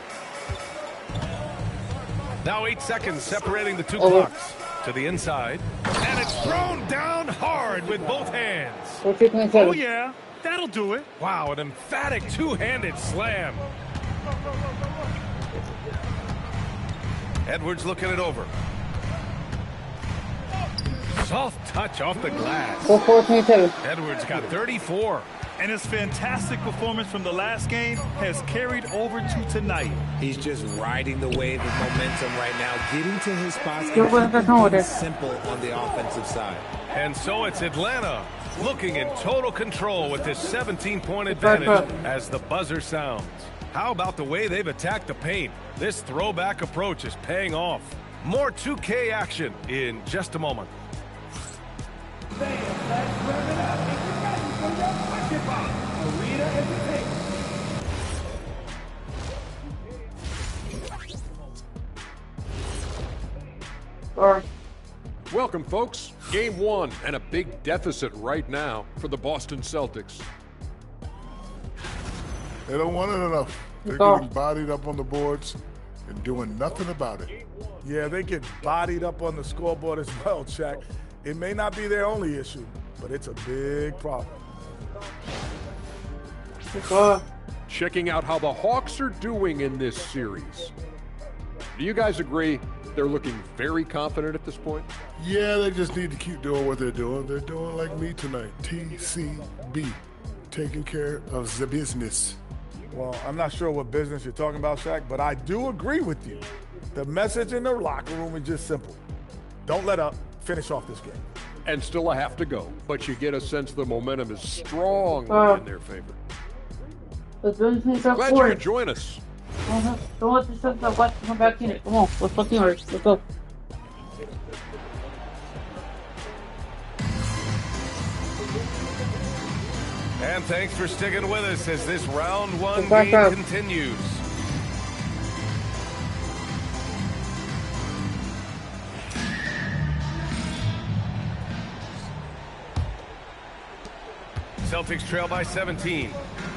Now 8 seconds separating the 2 clocks. To the inside. And it's thrown down hard with both hands. Oh, yeah. That'll do it. Wow, an emphatic 2-handed slam. Edwards looking it over. Soft touch off the glass. Edwards got 34. And his fantastic performance from the last game has carried over to tonight. He's just riding the wave of momentum right now, getting to his spots and simple on the offensive side. And so it's Atlanta looking in total control with this 17-point advantage as the buzzer sounds. How about the way they've attacked the paint? This throwback approach is paying off. More 2K action in just a moment. Welcome, folks. Game 1 and a big deficit right now for the Boston Celtics. They don't want it enough. They're getting bodied up on the boards and doing nothing about it. Yeah, they get bodied up on the scoreboard as well, Shaq. It may not be their only issue, but it's a big problem. Checking out how the Hawks are doing in this series. Do you guys agree they're looking very confident at this point? Yeah, they just need to keep doing what they're doing. They're doing like me tonight. TCB, taking care of the business. Well, I'm not sure what business you're talking about, Shaq, but I do agree with you. The message in the locker room is just simple. Don't let up. Finish off this game. And still a half to go, but you get a sense the momentum is strong in their favor. Glad you could join us. Don't let this come back in it. Come on, let's fucking hurry. Let's go. And thanks for sticking with us as this round one game continues. Celtics trail by 17.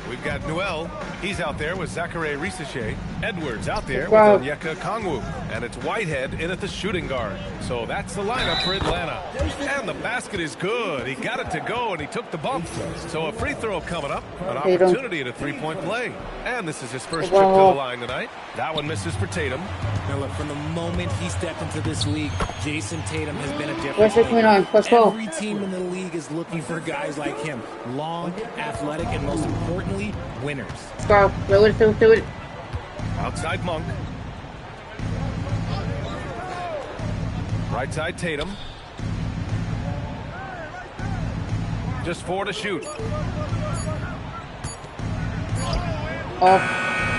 We've got Noel. He's out there with Zachary Risache. Edwards out there with Onyeka Kongwu. And it's Whitehead in at the shooting guard. So that's the lineup for Atlanta. And the basket is good. He got it to go, and he took the bump. So a free throw coming up. An opportunity at a three-point play. And this is his first trip to the line tonight. That one misses for Tatum. Now look, from the moment he stepped into this league, Jason Tatum has been a difference. What's going on? Let's go. Every team in the league is looking for guys like him. Long, athletic, and most importantly, winners. Go. Do it. Outside Monk. Right side Tatum. Just 4 to shoot. Off.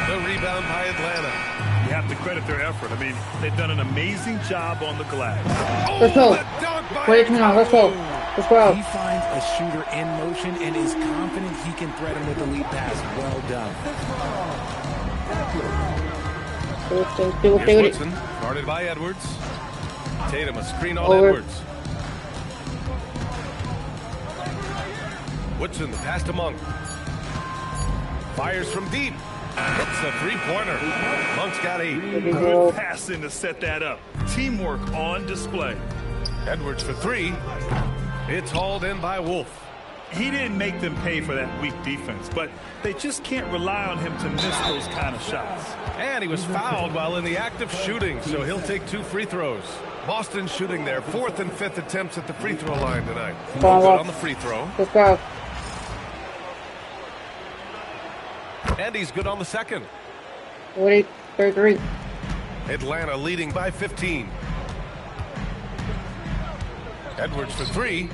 The rebound by Atlanta. You have to credit their effort. I mean, they've done an amazing job on the glass. Let's go. Let's go. Let's go. He finds a shooter in motion and is confident he can thread him with the lead pass. Well done. Here's Woodson, guarded by Edwards. Tatum, a screen on Edwards. Woodson, the pass to Monk. Fires from deep. Hits a three-pointer. Monk's got 8. Good passing to set that up. Teamwork on display. Edwards for 3. It's hauled in by Wolf. He didn't make them pay for that weak defense, but they just can't rely on him to miss those kind of shots. And he was fouled while in the act of shooting, so he'll take 2 free throws. Boston shooting their 4th and 5th attempts at the free throw line tonight. No good on the free throw. Let's go. And he's good on the second. 33. Atlanta leading by 15. Edwards for 3.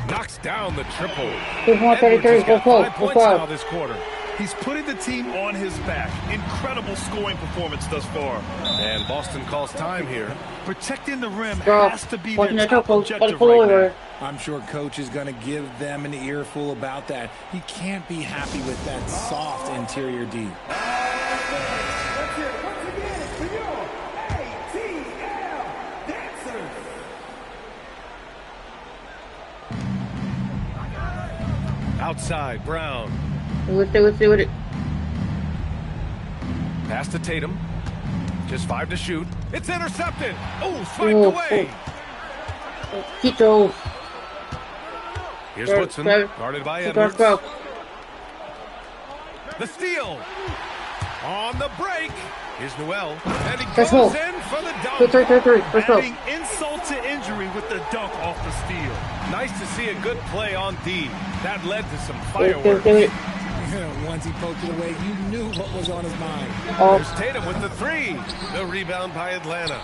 Knocks down the triple. Edwards has got 5 points now this quarter. He's putting the team on his back. Incredible scoring performance thus far. And Boston calls time here. Protecting the rim has to be their top objective right now. I'm sure coach is going to give them an earful about that. He can't be happy with that soft interior D. Let's hear it once again for your ATL dancers. Outside, Brown. Let's do it. Pass to Tatum. Just 5 to shoot. It's intercepted. Oh, swiped away. Quito. Here's Woodson, guarded by Edwards. The steal. On the break. Here's Noel. And he goes in for the dunk. Adding insult to injury with the dunk off the steal. Nice to see a good play on D. That led to some fireworks. Once he poked it away, you knew what was on his mind. There's Tatum with the 3. The rebound by Atlanta.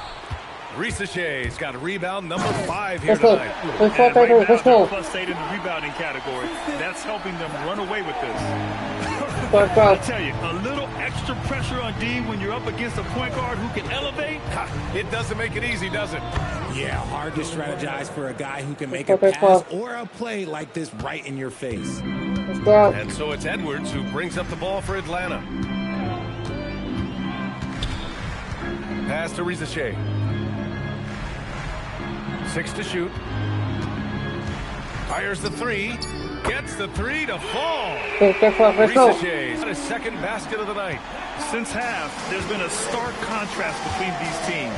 Risache's got a rebound number 5 here tonight. Let's go. +8 in the rebounding category. That's helping them run away with this. I tell you, a little extra pressure on D when you're up against a point guard who can elevate. It doesn't make it easy, does it? Yeah, hard to strategize for a guy who can make a pass or a play like this right in your face. And so it's Edwards who brings up the ball for Atlanta. Pass to Risache. 6 to shoot. Fires the 3. Gets the 3 to fall. Risache's got his second basket of the night. Since half, there's been a stark contrast between these teams.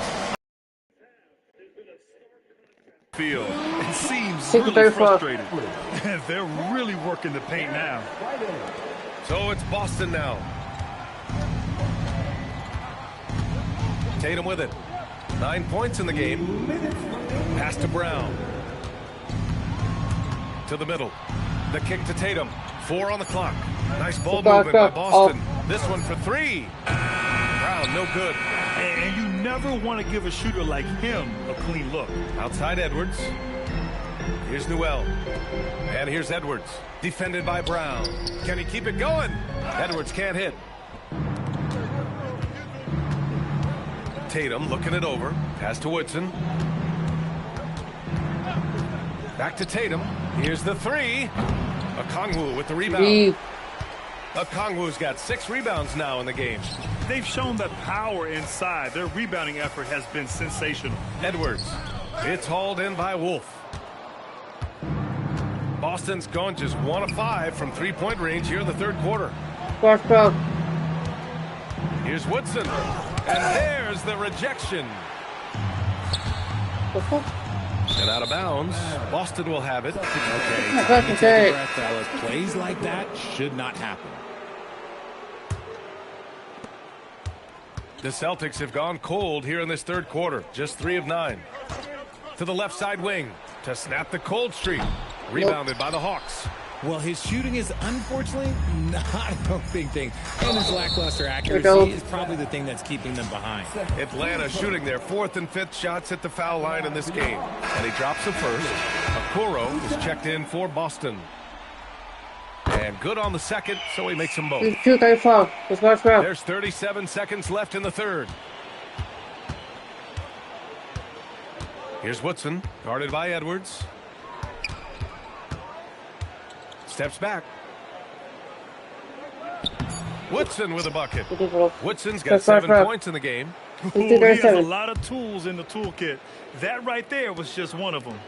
It seems really frustrated. They're really working the paint now. So it's Boston now. Tatum with it. 9 points in the game. Pass to Brown. To the middle. The kick to Tatum. 4 on the clock. Nice ball movement by Boston. This one for 3. Brown, no good. And you never want to give a shooter like him a clean look. Outside Edwards. Here's Noel. And here's Edwards. Defended by Brown. Can he keep it going? Edwards can't hit. Tatum looking it over. Pass to Woodson. Back to Tatum. Here's the 3. Okongwu with the rebound. Okongwu's got 6 rebounds now in the game. They've shown that power inside. Their rebounding effort has been sensational. Edwards. It's hauled in by Wolf. Boston's gone just 1 of 5 from 3-point range here in the third quarter. Here's Woodson. And there's the rejection. And out of bounds. Boston will have it. Okay, fellas. Plays like that should not happen. The Celtics have gone cold here in this third quarter. Just 3 of 9. To the left side wing to snap the cold streak. Rebounded by the Hawks. Well, his shooting is unfortunately not a big thing. And his lackluster accuracy is probably the thing that's keeping them behind. Atlanta shooting their 4th and 5th shots at the foul line in this game. And he drops them first. Okoro is checked in for Boston. And good on the second, so he makes them both. There's 37 seconds left in the third. Here's Woodson, guarded by Edwards. Steps back. Woodson with a bucket. Woodson's got 7 points in the game. He has a lot of tools in the toolkit. That right there was just one of them.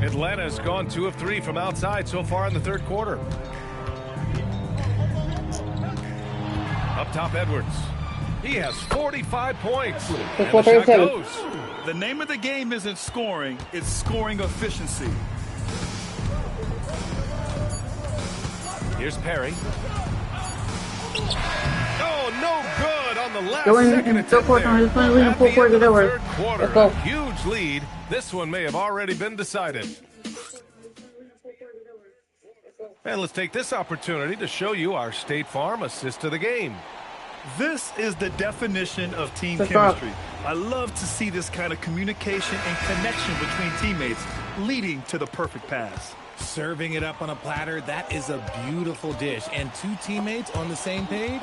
Atlanta's gone 2 of 3 from outside so far in the third quarter. Up top, Edwards. He has 45 points. And the shot goes. The name of the game isn't scoring, it's scoring efficiency. Here's Perry. Oh, no good on the last second attempt there. At the end of the third quarter, a huge lead. This one may have already been decided. And let's take this opportunity to show you our State Farm assist to the game. This is the definition of team chemistry. I love to see this kind of communication and connection between teammates leading to the perfect pass. Serving it up on a platter, that is a beautiful dish. And 2 teammates on the same page.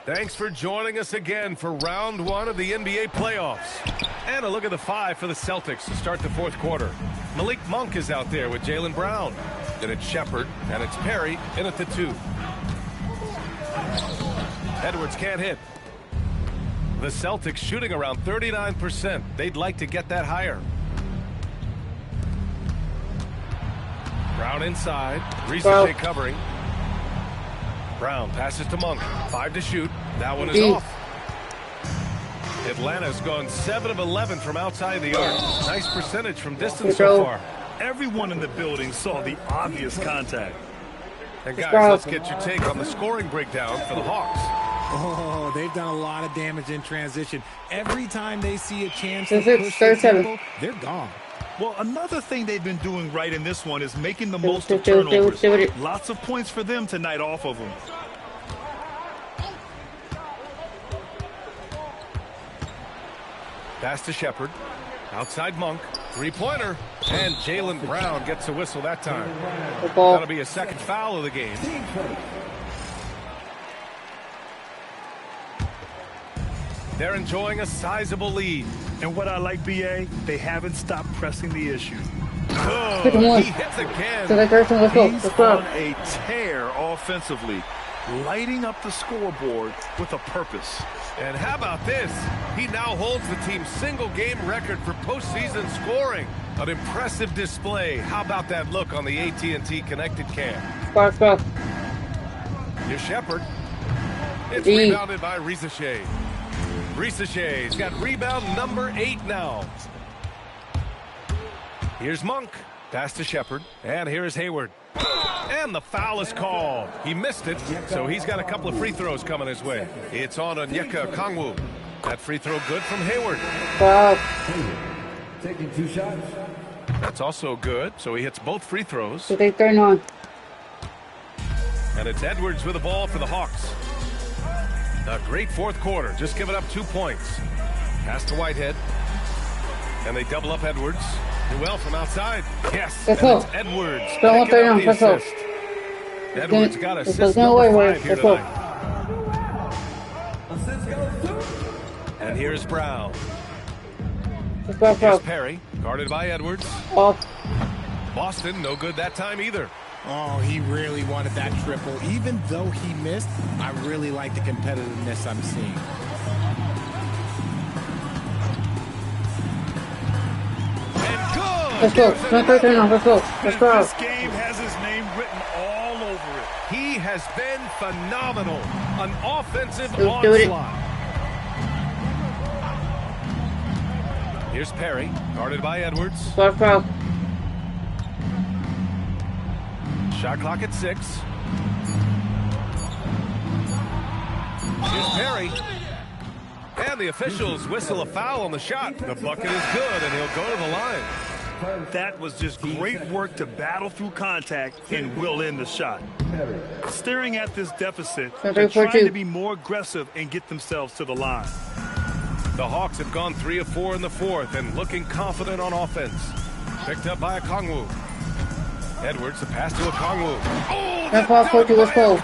Thanks for joining us again for round 1 of the NBA playoffs. And a look at the 5 for the Celtics to start the fourth quarter. Malik Monk is out there with Jaylen Brown. Then it's Shepard, and it's Perry in at the 2. Edwards can't hit. The Celtics shooting around 39%. They'd like to get that higher. Brown inside. Ricochet covering. Brown passes to Monk. 5 to shoot. That one is off. Atlanta's gone 7 of 11 from outside the arc. Nice percentage from distance so far. Everyone in the building saw the obvious contact. And guys, let's get your take on the scoring breakdown for the Hawks. Oh, they've done a lot of damage in transition. Every time they see a chance to push the tempo, they're gone. Well, another thing they've been doing right in this one is making the most of turnovers. Lots of points for them tonight off of them. Pass to Shepard. Outside Monk. 3-pointer. And Jaylen Brown gets a whistle that time. That'll be a second foul of the game. They're enjoying a sizable lead. And what I like, BA, they haven't stopped pressing the issue. Oh, he hits again. He's on a tear offensively, lighting up the scoreboard with a purpose. And how about this? He now holds the team's single-game record for postseason scoring. An impressive display. How about that look on the AT&T connected cam? Here's Shepard. It's rebounded by Ricochet. Ricochet's got rebound number 8 now. Here's Monk. Pass to Shepard. And here's Hayward. And the foul is called. He missed it, so he's got a couple of free throws coming his way. It's on Okongwu. That free throw good from Hayward. Taking 2 shots. That's also good, so he hits both free throws. So they turn on. And it's Edwards with the ball for the Hawks. A great fourth quarter, just giving up 2 points. Pass to Whitehead. And they double up Edwards. Do well from outside. Yes, and it's Edwards. Edwards got assist number 5 here tonight. And here's Brown. Here's Perry, guarded by Edwards. Boston, no good that time either. Oh, he really wanted that triple. Even though he missed, I really like the competitiveness I'm seeing. And good! Let's go. Let's go. Let's go. This game has his name written all over it. He has been phenomenal. An offensive Do it. onslaught. Here's Perry, guarded by Edwards. Let's go. Shot clock at 6. Here's Perry. And the officials whistle a foul on the shot. The bucket is good, and he'll go to the line. That was just great work to battle through contact and will in the shot. Staring at this deficit, they're trying to be more aggressive and get themselves to the line. The Hawks have gone 3 of 4 in the fourth and looking confident on offense. Picked up by Okongwu. Edwards, the pass to Okongwu. Oh, Let's go.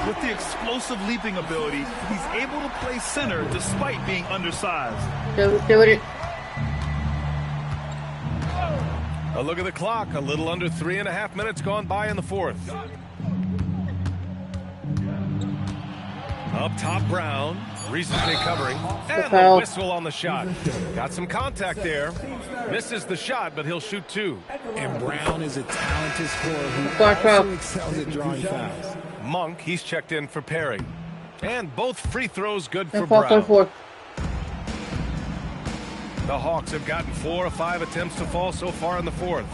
With the explosive leaping ability, he's able to play center despite being undersized. Do it. A look at the clock. A little under 3.5 minutes gone by in the fourth. Up top, Brown. Recently covering. And the whistle on the shot. Got some contact there. Misses the shot, but he'll shoot 2. And Brown is a talented scorer who also excels at drawing fouls. Monk, he's checked in for Perry. And both free throws good for Brown. The Hawks have gotten 4 of 5 attempts to fall so far in the fourth.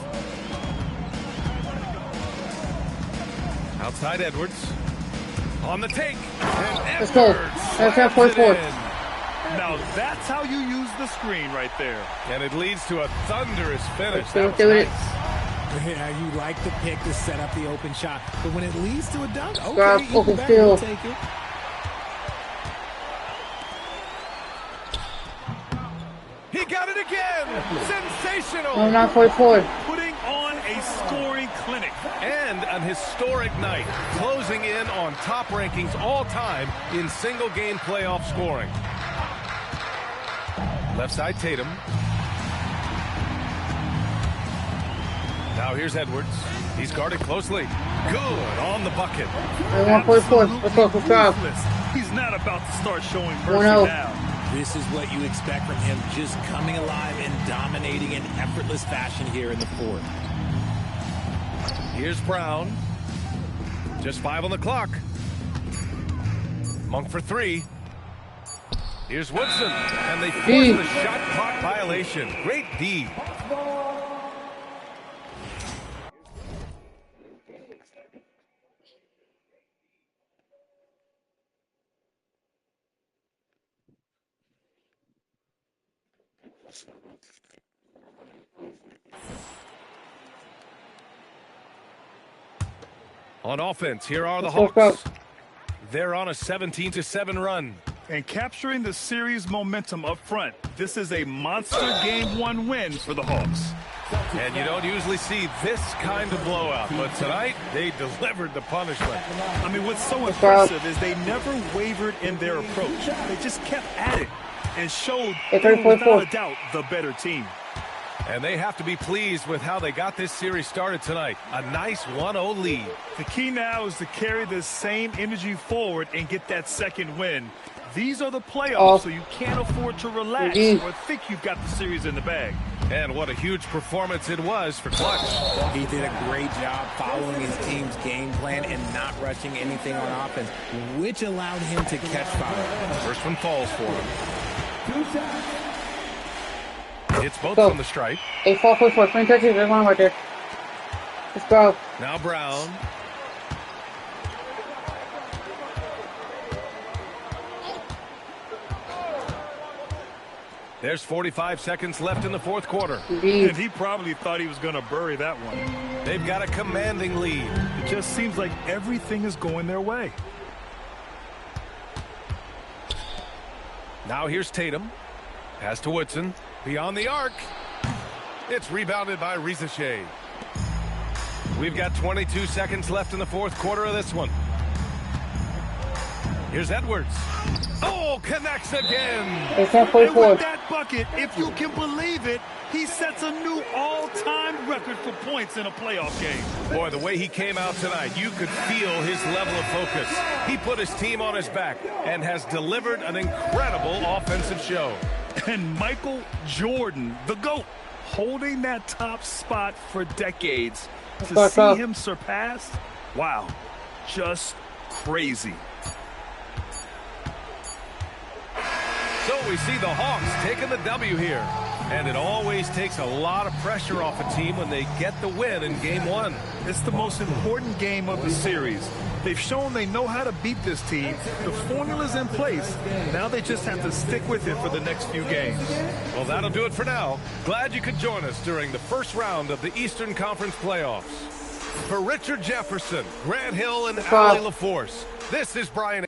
Outside Edwards. On the take. And Let's go. Let's have 44. Now that's how you use the screen right there. And it leads to a thunderous finish. Do it. Yeah, you like the pick to set up the open shot, but when it leads to a dunk, okay, you can still take it. He got it again! Sensational! No, not 44. Putting on a scoring clinic. And an historic night, closing in on top rankings all time in single-game playoff scoring. Left side, Tatum. Now here's Edwards. He's guarded closely. Good on the bucket. 144. Let's go. He's not about to start showing mercy now. This is what you expect from him, just coming alive and dominating in effortless fashion here in the fourth. Here's Brown. Just 5 on the clock. Monk for 3. Here's Woodson. And they force the shot clock violation. Great D. On offense, here are the Hawks. They're on a 17-7 run. And capturing the series momentum up front, this is a monster Game 1 win for the Hawks. And you don't usually see this kind of blowout, but tonight they delivered the punishment. I mean, what's so impressive is they never wavered in their approach. They just kept at it and showed they were without a doubt the better team. And they have to be pleased with how they got this series started tonight. A nice 1-0 lead. The key now is to carry this same energy forward and get that second win. These are the playoffs, so you can't afford to relax or think you've got the series in the bag. And what a huge performance it was for Clutch. He did a great job following his team's game plan and not rushing anything on offense, which allowed him to catch fire. First one falls for him. It's both from the stripe. 444. 20 touches. There's one right there. Let's go. Now Brown. There's 45 seconds left in the fourth quarter. And he probably thought he was going to bury that one. They've got a commanding lead. It just seems like everything is going their way. Now here's Tatum. Pass to Woodson. Beyond the arc. It's rebounded by Rizachet. We've got 22 seconds left in the fourth quarter of this one. Here's Edwards. Oh, Cole connects again. And with that bucket, if you can believe it, he sets a new all-time record for points in a playoff game. Boy, the way he came out tonight, you could feel his level of focus. He put his team on his back and has delivered an incredible offensive show. And Michael Jordan, the GOAT, holding that top spot for decades. To see him surpassed, wow, just crazy. So we see the Hawks taking the W here. And it always takes a lot of pressure off a team when they get the win in Game 1. It's the most important game of the series. They've shown they know how to beat this team. The formula's in place. Now they just have to stick with it for the next few games. Well, that'll do it for now. Glad you could join us during the first round of the Eastern Conference playoffs. For Richard Jefferson, Grant Hill, and Allie LaForce, this is Brian.